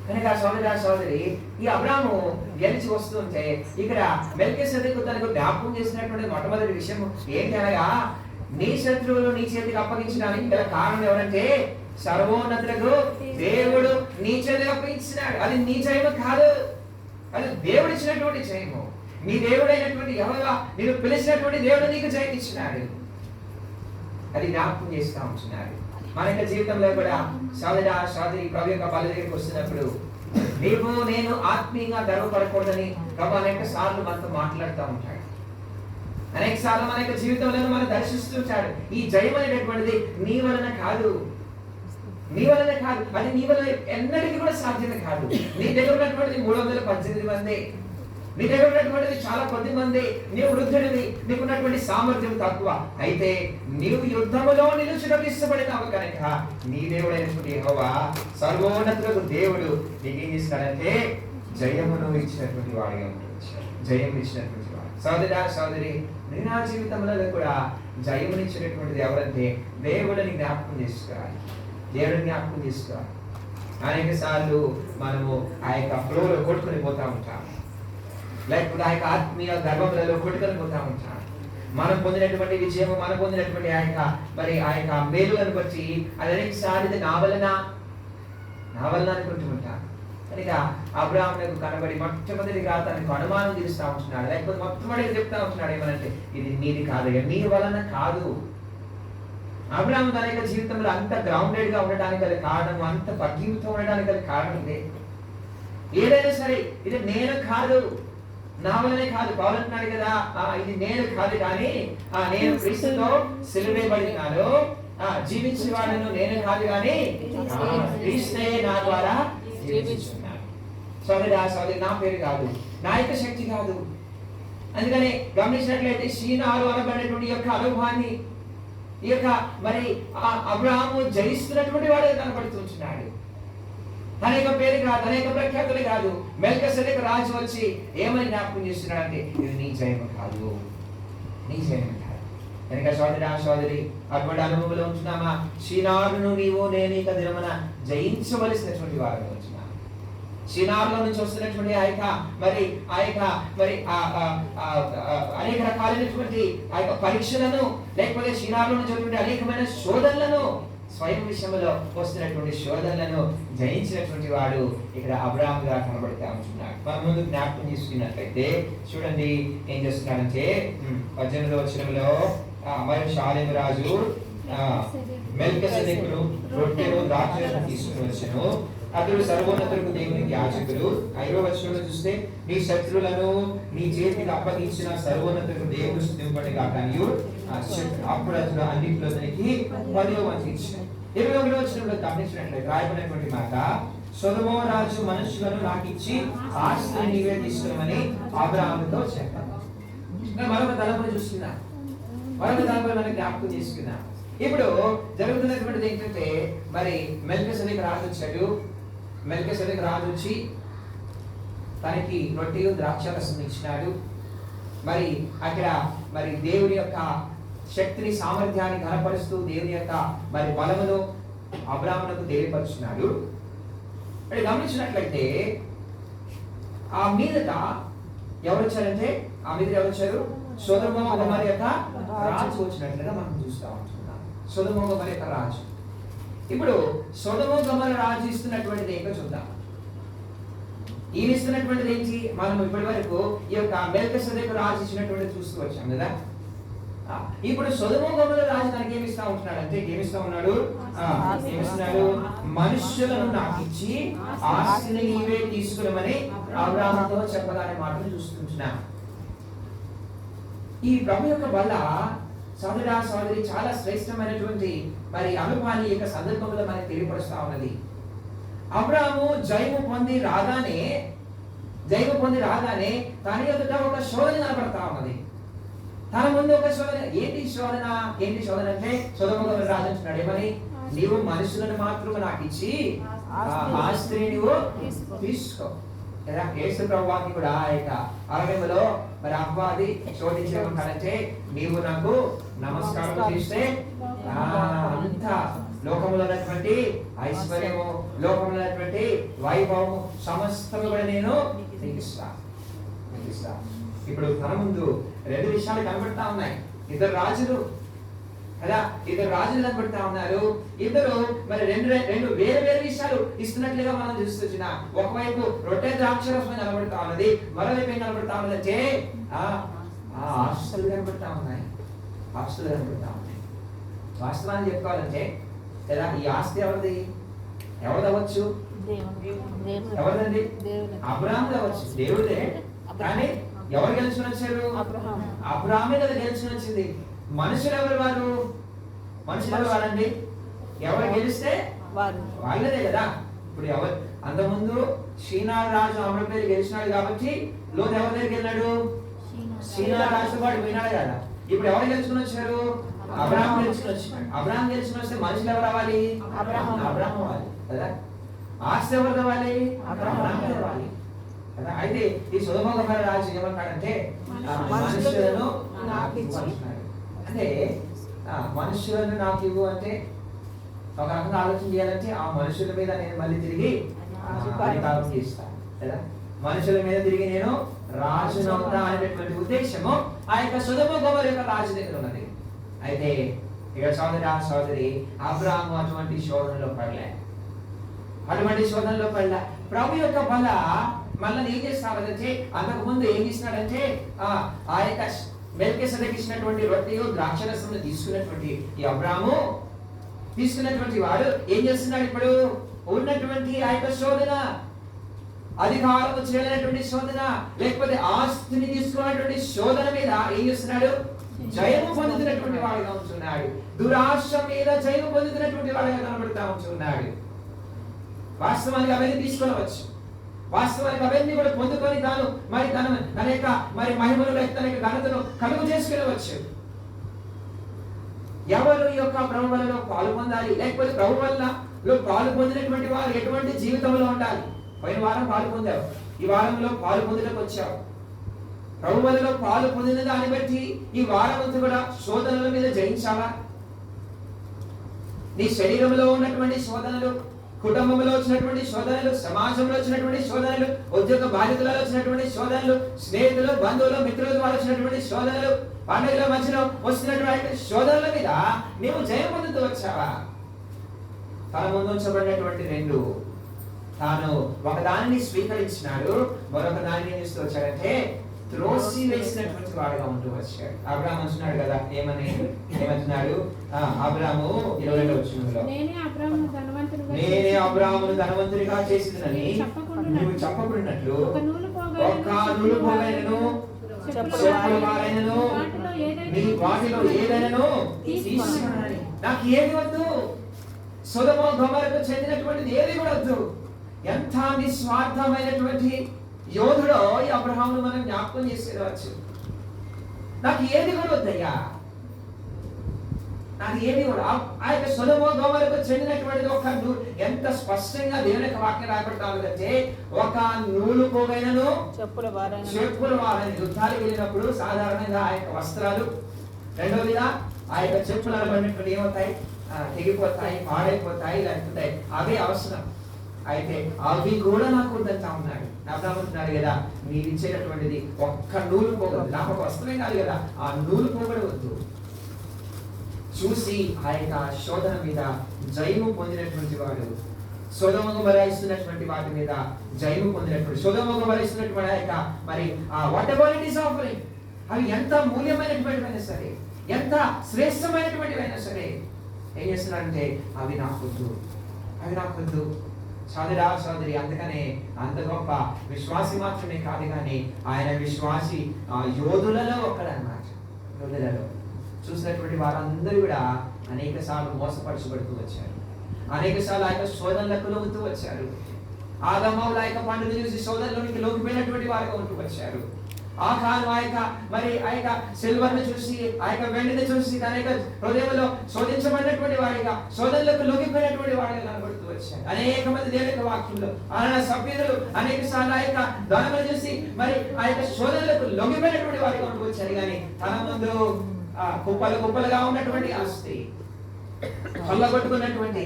కనుక సోదరా సోదరి, ఈ అబ్రాహాము గెలిచి వస్తుంటే ఇక్కడ మెల్కీసెదెకు తనకు జ్ఞాపకం చేసినటువంటి మొట్టమొదటి విషయం ఏంటి అనగా, నీ శత్రువులు నీ చేతికి అప్పగించడానికి గల కారణం ఎవరంటే, సర్వోన్నతులకు దేవుడు నీ చేతికి అప్పగించినాడు. అది నీ జయము కాదు, అది దేవుడు ఇచ్చినటువంటి జయము. నీ దేవుడైనటువంటి యెహోవా నిన్ను పిలిచినటువంటి దేవుడు నీకు జయం ఇచ్చినాడు. అది జ్ఞాపకం చేస్తూ ఉంటున్నాడు. మన యొక్క జీవితంలో కూడా సోదరా సోదరి, ప్రభు యొక్క బల దగ్గరికి వస్తున్నప్పుడు నీవు నేను ఆత్మీయంగా గర్వపడకూడదని ప్రభు అనేక సార్లు మనతో మాట్లాడుతూ ఉంటాడు. అనేక సార్లు మన యొక్క జీవితంలో మనం దర్శిస్తుంటాడు. ఈ జయం అనేటటువంటిది నీ వలన కాదు, అది నీ వలన ఎన్నటికీ కూడా సాధ్యత కాదు. నీ దగ్గర ఉన్నటువంటి 318 మంది నీ దగ్గర ఉన్నటువంటిది చాలా కొద్ది మంది, నీవు వృద్ధుడివి, నీకున్నటువంటి సామర్థ్యం తక్కువ. అయితే నీవు యుద్ధములో నిలుచుటకు ఇష్టపడినావు కనుక నీ దేవుడైనటువంటి యెహోవా సర్వోన్నతులకు దేవుడు నీకేం చేస్తాడంటే జయమును ఇచ్చినటువంటి వాడిగా ఉంటాడు. జయం ఇచ్చినటువంటి వాడు. సోదరా సోదరి, నీ నా జీవితంలో కూడా జయమునిచ్చినటువంటిది ఎవరంటే దేవుడిని జ్ఞాపకం చేసుకోవాలి. దేవుడిని జ్ఞాపకం చేసుకోవాలి. అనేక సార్లు మనము ఆ యొక్క ఫ్లోలో కొట్టుకొని పోతా ఉంటాం, లేకపోతే ఆ యొక్క ఆత్మీయ గర్భములలో కొట్టుకొని పోతా ఉంటాం. మనం పొందినటువంటి విజయము, మనం పొందినటువంటి ఆ యొక్క మేలులను బట్టి అది అనేక సార్లు నా వలన అనుకుంటూ ఉంటాం. కనుక అబ్రాహామునకు కనబడి మొట్టమొదటిగా తనకు అనుమానం తీరుస్తూ ఉంటున్నాడు, లేకపోతే మొట్టమొదటిగా చెప్తా ఉంటున్నాడు ఏమనంటే ఇది నీది కాదు, నీ వలన కాదు. అబ్రాహాము తన యొక్క జీవితంలో అంత గ్రౌండెడ్ గా ఉండడానికి గల కారణం, అంత పగ్గింపుతో ఉండడానికి గల కారణం ఇదే. ఏదైనా సరే ఇది నేను కాదు, నా వలనే కాదు. పౌలు అంటున్నాడు కదా, ఇది నేను కాదు కానీ నేను క్రీస్తుతో సిలువేయబడినాను, జీవించే వాళ్ళను నేను కాదు కానీ క్రీస్తే నా ద్వారా జీవించున్నాను. సోదరా సోదరి, నా పేరు కాదు, నా యొక్క శక్తి కాదు. అందుకని గమనించినట్లయితే షీనారు అనబడినటువంటి యొక్క అనుభవాన్ని ఈ యొక్క మరి అబ్రాహాము జయిస్తున్నటువంటి వాడు కనబడుతున్నాడు. తన యొక్క పేరు కాదు, తన యొక్క ప్రఖ్యాతులు కాదు. మెల్కీసెదెకు రాజు వచ్చి ఏమని జ్ఞాపకం చేస్తున్నాడు అంటే ఇది నీ జయము కాదు, నీ జయము కాదు. కనుక సోదరా సోదరి, అటువంటి అనుభవంలో ఉంటున్నామా? షీనారును నీవు నేను ఇక దినమున జయించవలసినటువంటి వారు ఉంటున్నాము. షీనారులో నుంచి వస్తున్నటువంటి అనేక రకాలైనటువంటి ఆ యొక్క పరీక్షలను, లేకపోతే షీనారులో నుంచి వచ్చినటువంటి అనేకమైన శోధనలను, స్వయం విషయంలో వస్తున్నటువంటి శోధనలను జయించినటువంటి వాడు ఇక్కడ అబ్రాహాముగా కనబడతా ఉంటున్నాడు. మన ముందు జ్ఞాపకం చేసుకున్నట్లయితే చూడండి ఏం చేస్తున్నాడంటే 18వ వచనంలో మరి షాలేము రాజు మెల్కీసెదెకును రొట్టెను ద్రాక్షరసము తీసుకుని వచ్చెను. అతడు సర్వోన్నతులకు దేవునికి యాజకుడు. 5వ వచనంలో చూస్తే నీ శత్రువులను నీ చేతికి అప్పగించిన సర్వోన్నతులకు దేవుడు స్తుతింపడుగా కానీ అప్పుడు అతడు అన్నింటిలో అతనికి 10వ వంతు ఇచ్చాడు. 21వ వచనంలో గమనించినట్లయితే రాయబడినటువంటి మాట, సొదొమ రాజు మనుషులను నాకు ఇచ్చి ఆస్తిని నీవే తీసుకుని అబ్రాహాముతో చెప్పాడు. మరొక తలంపును చూస్తున్నా, మరొక తలంపును మనం జ్ఞాపకం చేసుకున్నాం. ఇప్పుడు జరుగుతున్నటువంటిది ఏంటంటే మరి మెల్కీసెదెకు రాజు వచ్చాడు. మెల్కీసెదెకు రాజు వచ్చి తనకి రొట్టెయు ద్రాక్షారసం ఇచ్చినాడు. మరి అక్కడ మరి దేవుని యొక్క శక్తిని, సామర్థ్యాన్ని కనపరుస్తూ దేవుని యొక్క మరి బలమును అబ్రాహామునకు తెలియపరుచున్నాడు. మరి గమనించినట్లయితే ఆ మీదట ఎవరు వచ్చారంటే ఎవరు వచ్చారు? సొదొమ గొమొర్రా యొక్క రాజు వచ్చినట్లుగా మనం చూస్తా ఉంటున్నాం. సొదొమ గొమొర్రా యొక్క రాజు. ఇప్పుడు సొదొమ గొమొర్రా రాజు ఇస్తున్నటువంటిది ఏంటో చూద్దాం. ఈయన ఇస్తున్నటువంటిది ఏంటి? మనం ఇప్పటి వరకు ఈ యొక్క మెల్కీసెదెకు రాజు ఇచ్చినటువంటిది చూస్తూ వచ్చాం కదా. ఇప్పుడు సొదొమ గొమొర్రా రాజు తనకి ఏమిస్తా ఉంటున్నాడు అంటే ఏమిస్తా ఉన్నాడు? ఏమిస్తున్నాడు? మనుష్యులను నాకు ఇచ్చి ఆస్తిని నీవే తీసుకురమని అబ్రాహాముతో చెప్పగానే మాటలు చూస్తుంటున్నాం. ఈ ప్రభు యొక్క బల సోదరా సోదరి చాలా శ్రేష్టమైనటువంటి మరి అనుభవాన్ని యొక్క సందర్భంలో మనకి తెలియపరుస్తా ఉన్నది. అబ్రాహాము జయము పొంది రాగానే తన ఎదుట ఒక శోధన కనబడతా ఉన్నది. తన ముందు ఒక శోధన. ఏంటి శోధన అంటే సొదొమ గొమొర్రా రాజు అంటున్నాడు ఏమని? నీవు మనుషులను మాత్రమే నాకు ఇచ్చి ఆస్తిని నీవు తీసుకో. యేసు ప్రభువాకి కూడా ఆ యొక్క అరణ్యములో మరి అపవాది శోధించేమంటాడంటే నీవు నాకు నమస్కారం చేస్తే అంత లోకములో ఉన్నటువంటి ఐశ్వర్యము, లోకంలో ఉన్నటువంటి వైభవము సమస్తము కూడా నేను నీకు ఇస్తా. ఇప్పుడు తన ముందు 2 విషయాలు కనబడతా ఉన్నాయి. ఇద్దరు రాజులు కనబడతా ఉన్నారు. ఇద్దరు మరి రెండు వేరే విషయాలు ఇస్తున్నట్లుగా మనం చూస్తున్నా. ఒకవైపు రొట్టె ద్రాక్షరసం కనబడతా ఉన్నది, మరోవైపు ఏం కనబడతా ఉన్నదంటే ఆస్తులు కనబడతా ఉన్నాయి. వాస్తవాన్ని చెప్పుకోవాలంటే కదా, ఈ ఆస్తి ఎవరిదవచ్చు? ఎవరిదండి? అబ్రాహాము అవ్వచ్చు, దేవుడే. కానీ ఎవరు గెలుచుకుని వచ్చారు? అబ్రాహామే కదా గెలుచుకుని వచ్చింది. మనుషులు ఎవరు వారండి? ఎవరు గెలిస్తే వాళ్ళదే కదా. ఇప్పుడు ఎవరు అంతకుముందు షీనార్ రాజు అమరపేరు గెలిచినాడు కాబట్టి లోతు ఎవరి దగ్గరికి వెళ్ళాడు? షీనార్ రాజు వాడు పోయినాడు కదా. ఇప్పుడు ఎవరు గెలుచుకుని వచ్చారు? అబ్రాహాం గెలుచుకుని వచ్చాడు. అబ్రాహాం గెలుచుకుని వస్తే మనుషులు ఎవరు అవ్వాలి? అబ్రాహాం అవ్వాలి కదా. ఆస్తి ఎవరు అవ్వాలి? అబ్రాహాం అవ్వాలి కదా. అయితే ఈ సొదొమ గొమొర్రా రాజు ఏమంటాడంటే మనుషులను నాకు ఇవ్వు అంటున్నాడు. అంటే మనుషులను నాకు ఇవ్వు అంటే ఒక రకంగా ఆలోచన చేయాలంటే ఆ మనుషుల మీద నేను మళ్ళీ తిరిగి అధికారం చేస్తాను కదా. మనుషుల మీద తిరిగి నేను రాజునవుతా అనేటువంటి ఉద్దేశము ఆ యొక్క సొదొమ గొమొర్రా యొక్క రాజు దగ్గర ఉన్నది. అయితే ఇక సోదరి అబ్రాహాము అటువంటి శోధనలో పడలే. ప్రభు యొక్క బల మళ్ళీ ఏం చేస్తాడంటే అంతకు ముందు ఏం చేసినాడంటే ఆ యొక్క మెల్కీసెదెకు ఇచ్చినటువంటి రొట్టెయు ద్రాక్షరసమును తీసుకున్నటువంటి ఈ అబ్రాహాము తీసుకున్నటువంటి వాడు ఏం చేస్తున్నాడు? ఇప్పుడు ఉన్నటువంటి ఆ యొక్క శోధన, అధికారము చేయలేనటువంటి శోధన, లేకపోతే ఆస్తిని తీసుకున్నటువంటి శోధన మీద ఏం చేస్తున్నాడు? జయము పొందుతున్నటువంటి వాడుగా ఉంటున్నాడు. దురాశ మీద జయము పొందుతున్నటువంటి వాడుగా కనబడుతూ ఉంటున్నాడు. వాస్తవానికి అవన్నీ తీసుకొనవచ్చు, వాస్తవానికి అవన్నీ కూడా పొందుకొని తన యొక్క మహిమను తన యొక్క ఘనతను కలుగు చేసుకునవచ్చు. ఎవరు ఈ యొక్క ప్రభు వలలో పాలు పొందాలి, లేకపోతే ప్రభు వలలో పాలు పొందినటువంటి వారు ఎటువంటి జీవితంలో ఉండాలి? పోయిన వారం పాలు పొందావు, ఈ వారంలో పాలు పొందుటకు వచ్చావు. ప్రభు వలలో పాలు పొందిన దాన్ని బట్టి ఈ వారం అంతా కూడా శోధనల మీద జయించాలా? నీ శరీరంలో ఉన్నటువంటి శోధనలు, కుటుంబంలో వచ్చినటువంటి శోధనలు, సమాజంలో వచ్చినటువంటి శోధనలు, ఉద్యోగ బాధ్యతలలో వచ్చినటువంటి శోధనలు, స్నేహితులు, బంధువులు, మిత్రుల ద్వారా వచ్చినటువంటి శోధనలు, పండుగల మధ్యలో వస్తున్నటువంటి శోధనల మీద నీవు జయం పొందుతూ వచ్చావా? తన ముందు ఉంచబడినటువంటి రెండు, తాను ఒక దానిని స్వీకరించినాడు, మరొక దానిని ఏం చేస్తూ వచ్చాడంటే త్రోసి వేసినటువంటి వాడుగా ఉంటూ వచ్చాడు. అబ్రాహాము అంటున్నాడు కదా, ఏమంటున్నాడు? అబ్రాహాము 22వ వచనంలో నేనే అబ్రాహామును ధనవంతునిగా చేసినని నువ్వు చెప్పకున్నట్లు ఒక నూలు పోగైనను చెప్పుల వారైనను నీ వాటిలో ఏదైనాను తీసుకున్నానని. నాకు ఏది వద్దు, సొదొమ గొమొర్రాకు చెందినటువంటిది ఏది కూడా వద్దు. ఎంత నిస్వార్థమైనటువంటి యోధుడో ఈ అబ్రహామును మనం జ్ఞాపకం చేసేవచ్చు. నాకు ఏది కూడా వద్దయ్యా, నాకు ఏది కూడా. ఆ యొక్క సొదొమ గొమొర్రాకు చెందినటువంటిది ఒక ఎంత స్పష్టంగా దేవుని యొక్క వాక్యం రాబడతామంటే ఒక నూలు పోగైనను చెప్పుల వారైన యుద్ధాలకు వెళ్ళినప్పుడు సాధారణంగా ఆ యొక్క వస్త్రాలు, రెండోదిగా ఆ యొక్క చెప్పులు అనబడినటువంటి ఏమవుతాయి? తెగిపోతాయి, పాడైపోతాయి, లేకపోతాయి. అవే అవసరం. అయితే అవి కూడా నాకు వద్దంటా ఉన్నాడు. అబ్రాహాము కదా, మీరు ఇచ్చేటటువంటిది ఒక్క నూలు పోగదు, నాకు ఒక వస్త్రమే కాదు కదా, ఆ నూలు పోగడ వద్దు. చూసి ఆ యొక్క శోధన మీద జయము పొందినటువంటి వాడు, సొదొమ గొమొర్రా ఇస్తున్నటువంటి వాటి మీద జయము పొందినటువంటి, సొదొమ గొమొర్రా ఇస్తున్నటువంటి ఆ యొక్క what ever it is offering, అవి ఎంత మూల్యమైనటువంటివైనా సరే, ఎంత శ్రేష్టమైనటువంటివైనా సరే ఏం చేస్తున్నారంటే అవి నాకు వద్దు, అవి నాకు వద్దు. సోదరి, అందుకనే అంత గొప్ప విశ్వాసి మాత్రమే కాదు కానీ ఆయన విశ్వాసి యోధులలో ఒకడన్నమాట. యోధులలో చూసినటువంటి వారందరూ కూడా అనేక సార్లు మోసపరచబడుతూ వచ్చారు, అనేక సార్లు ఆ యొక్క శోధనలకు లొంగుతూ వచ్చారు. ఆదామవుల యొక్క పండుగ చూసి శోధనలోనికి లొంగిపోయినటువంటి వారుగా ఉంటూ వచ్చారు. ఆ కాలం ఆ యొక్క సిల్వర్ని చూసి, ఆ యొక్క వెండిని చూసి తన యొక్క హృదయంలో శోధించబడినటువంటి వాడిగా, శోధనలకు లొంగిపోయినటువంటి వాడిగా కనబడుతూ వచ్చారు. అనేక మంది దేవుని యొక్క వాక్యంలో ఆయన సభ్యులు అనేక సార్లు ఆ యొక్క ధనమును చూసి ఆ యొక్క శోధనలకు లొంగిపోయినటువంటి వాడిగా ఉంటూ వచ్చారు. కానీ తన ముందు కుప్పలుగా ఉన్నటువంటి ఆస్తి, కొల్లగొట్టుకున్నటువంటి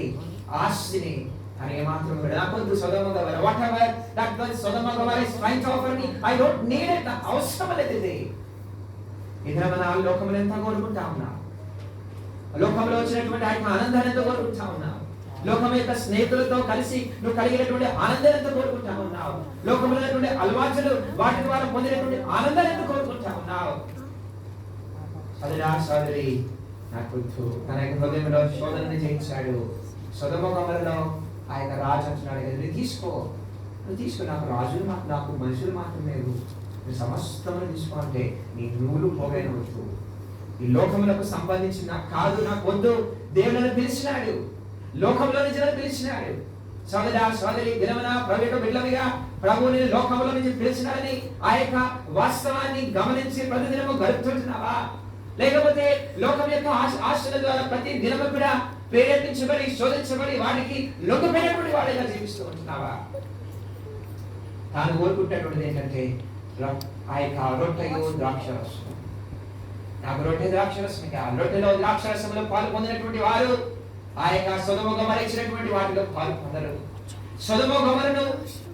ఆస్తిని అని ఏమాత్రం నాకొద్దు. Sodom Gomorrah, whatever that Sodom Gomorrah is trying to offer me, I don't need it. అవసరం లేదు ఇది. ఇదే మన లోకంలో ఎంత కోరుకుంటా ఉన్నాం, లోకంలో వచ్చినటువంటి ఆ ఆనందాన్ని ఎంత కోరుకుంటా ఉన్నాం, లోకం యొక్క స్నేహితులతో కలిసి నువ్వు కలిగినటువంటి ఆనందాన్ని ఎంత కోరుకుంటా ఉన్నావు, లోకంలో ఉన్నటువంటి అలవాట్లు వాటి ద్వారా పొందినటువంటి ఆనందాన్ని ఎంత కోరుకుంటా ఉన్నావు. సోదరి నాకు తన యొక్క హృదయంలో శోధనని జయించాడు. సొదొమ గొమొర్రాలో ఆ యొక్క రాజు అంటున్నాడు, నువ్వు తీసుకో, నాకు రాజులు నాకు మనుషులు మాత్రం లేవు, నువ్వు సమస్తమును తీసుకోవాలంటే నీ నూలు పోగైన వద్దు, ఈ లోకములకు సంబంధించిన కాదు, నాకు వద్దు. దేవుడు పిలిచినాడు, లోకంలో నుంచి పిలిచినాడు, సోదరి దినమున ప్రభు యొక్క బిడ్డలుగా ప్రభువుని లోకములో నుంచి పిలిచినాడని ఆ యొక్క వాస్తవాన్ని గమనించి ప్రతిదినము గడుపుతుంటున్నావా? లేకపోతే లోకం యొక్క ఆశల ద్వారా ప్రతి దినము కూడా ప్రేరేపించబడి శోధించబడి వాడికి లొంగిపోయినటువంటి వాడిగా జీవిస్తూ ఉంటున్నావా? తాను కోరుకుంటున్నటువంటిది ఏంటంటే ఆ యొక్క రొట్టెయు ద్రాక్షరసం. నాకు రొట్టె ద్రాక్షరసం, రొట్టెలో ద్రాక్షరసంలో పాలు పొందినటువంటి వారు ఆ యొక్క సొదొమ గొమొర్రా ఇచ్చినటువంటి వాటిలో పాలు పొందరు. సొదొమ గొమొర్రాను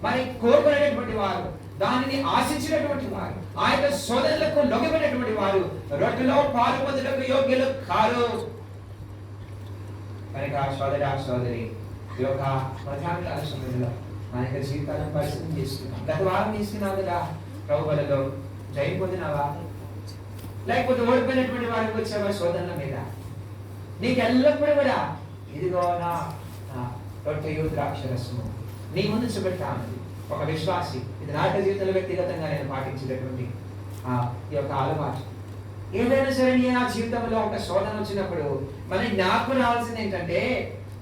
మరి కోరుకునేటువంటి వారు, దానిని ఆశించినటువంటి వారు, ఆ యొక్క సోదరులకు లొంగిపోయినటువంటి వారు రొట్టెలో పాలు పొందుటకు యోగ్యులు కారు. కనుక సోదరి ఈ యొక్క మధ్యాహ్నకాల సమయంలో మన యొక్క జీవితాలను పరిశీలన చేసుకున్నాం. గత వారం తీసుకున్నావు కదా ప్రభువులలో జయం పొందినావా? లేకపోతే ఓడిపోయినటువంటి వారికి వచ్చావా శోధనల మీద? నీకు ఎల్లప్పుడూ కూడా ఇదిగో నా రొట్టెయు ద్రాక్షరసము నీ ముందు చూపెట్టాను. ఒక విశ్వాసి ఇది నా జీవితంలో వ్యక్తిగతంగా నేను పాటించేటటువంటి ఈ యొక్క అలవాటు. ఏదైనా సరే నీ నా జీవితంలో ఒక శోధన వచ్చినప్పుడు మనకి జ్ఞాపకం రావాల్సింది ఏంటంటే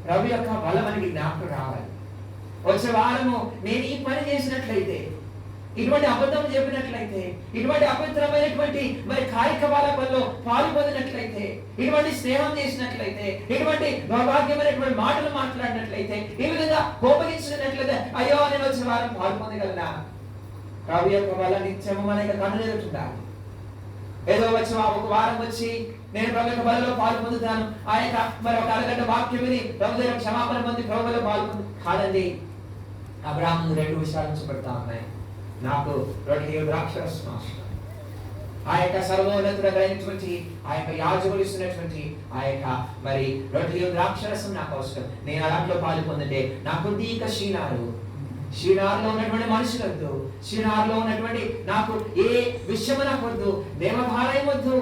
ప్రభు యొక్క బలం మనకి జ్ఞాపకం రావాలి. వచ్చే వారము నేను ఈ పని చేసినట్లయితే, ఇటువంటి అబద్ధం చెప్పినట్లయితే, ఇటువంటి అపవిత్రమైనటువంటి మరి కార్యకలాపాల్లో పాల్పొందినట్లయితే, ఇటువంటి స్నేహం చేసినట్లయితే, ఇటువంటి దౌర్భాగ్యమైనటువంటి మాటలు మాట్లాడినట్లయితే, ఈ విధంగా కోపగించినట్లయితే అయ్యో నేను వచ్చే వారం పాల్పొందగలనా? ప్రభు యొక్క బల నిత్యము మన యొక్క కనులేరుతుండాలి. ఏదో వచ్చి ఒక వారం వచ్చి నేను ప్రభు యొక్క బలలో పాలు పొందుతాను, ఆ యొక్క మరి ఒక అరగంట వాక్యం విని ప్రభు దగ్గర క్షమాపణ పొంది ప్రభువులో పాల్పొంది కాదండి. అబ్రాహాము 2 విషయాలు చూపెడతా ఉన్నాయి. నాకు రొట్టెయు ద్రాక్షరసం అవసరం. ఆ యొక్క సర్వోన్నతుడైనటువంటి ఆ యొక్క యాజకులు ఇస్తున్నటువంటి ఆ యొక్క మరి రొట్టెయు ద్రాక్షరసం నాకు అవసరం. నేను అలాంటిలో పాలు పొందితే నాకు దీక షీనార్లో ఉన్నటువంటి మనుషులొద్దు, షీనార్లో ఉన్నటువంటి నాకు ఏ విషయము నాకు వద్దు, దేవభారం వద్దు,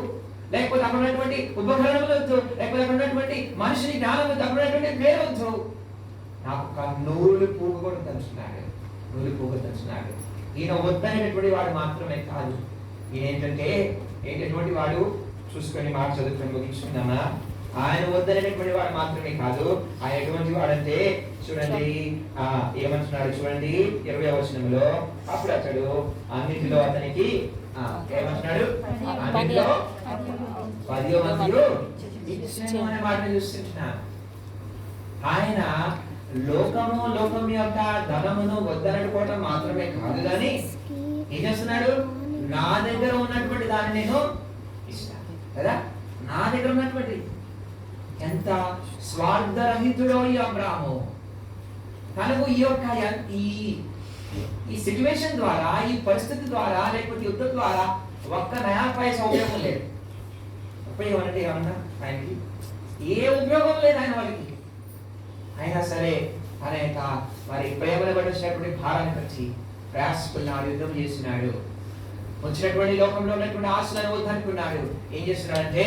లేకపోతే అక్కడ ఉన్నటువంటి ఉపకరణములు వద్దు, లేకపోతే అక్కడ ఉన్నటువంటి మనిషిని జ్ఞానం వద్దు, అక్కడ ఉన్నటువంటి పేరు వద్దు. నాకు నూలు పూగ కూడా తెలుసున్నాడు. ఈయన వద్దనేటటువంటి వాడు మాత్రమే కాదు, ఈయన ఏంటంటే వాడు చూసుకొని మాట చదువుకొని ముగించుకుందామా. ఆయన వద్దనేటటువంటి వాడు మాత్రమే కాదు, ఆయన ఎటువంటి వాడంటే చూడండి ఏమంటున్నాడు చూడండి 20వ వచనంలో. అప్పుడు అతడు అన్నిటిలో అతనికి ఏమంటున్నాడు, అన్నిటిలో 10వ వంతు ఇచ్చెను అనే మాటను చూస్తున్నా. ఆయన లోకం యొక్క ధనమును వద్దనుకోవటం మాత్రమే కాదు కానీ ఏం చేస్తున్నాడు, నా దగ్గర ఉన్నటువంటి దాన్ని నేను ఇస్తాను కదా. నా దగ్గర ఉన్నటువంటి ఎంత స్వార్థరహితుడో ఈ అబ్రాహాము. తనకు ఈ యొక్క ఈ సిచ్యువేషన్ ద్వారా, ఈ పరిస్థితి ద్వారా, లేకపోతే యుద్ధం ద్వారా ఒక్క నయా పైసా ఉపయోగం లేదు. ఉపయోగం అంటే ఏమన్నా ఆయనకి ఏ ఉపయోగం లేదు ఆయన వాళ్ళకి. అయినా సరే తన యొక్క మరి ప్రేమను పట్టించినటువంటి భారాన్ని బట్టి ప్రయాసకున్నాడు, యుద్ధం చేస్తున్నాడు, వచ్చినటువంటి లోకంలో ఉన్నటువంటి ఆశలను వద్దనుకున్నాడు. ఏం చేస్తున్నాడంటే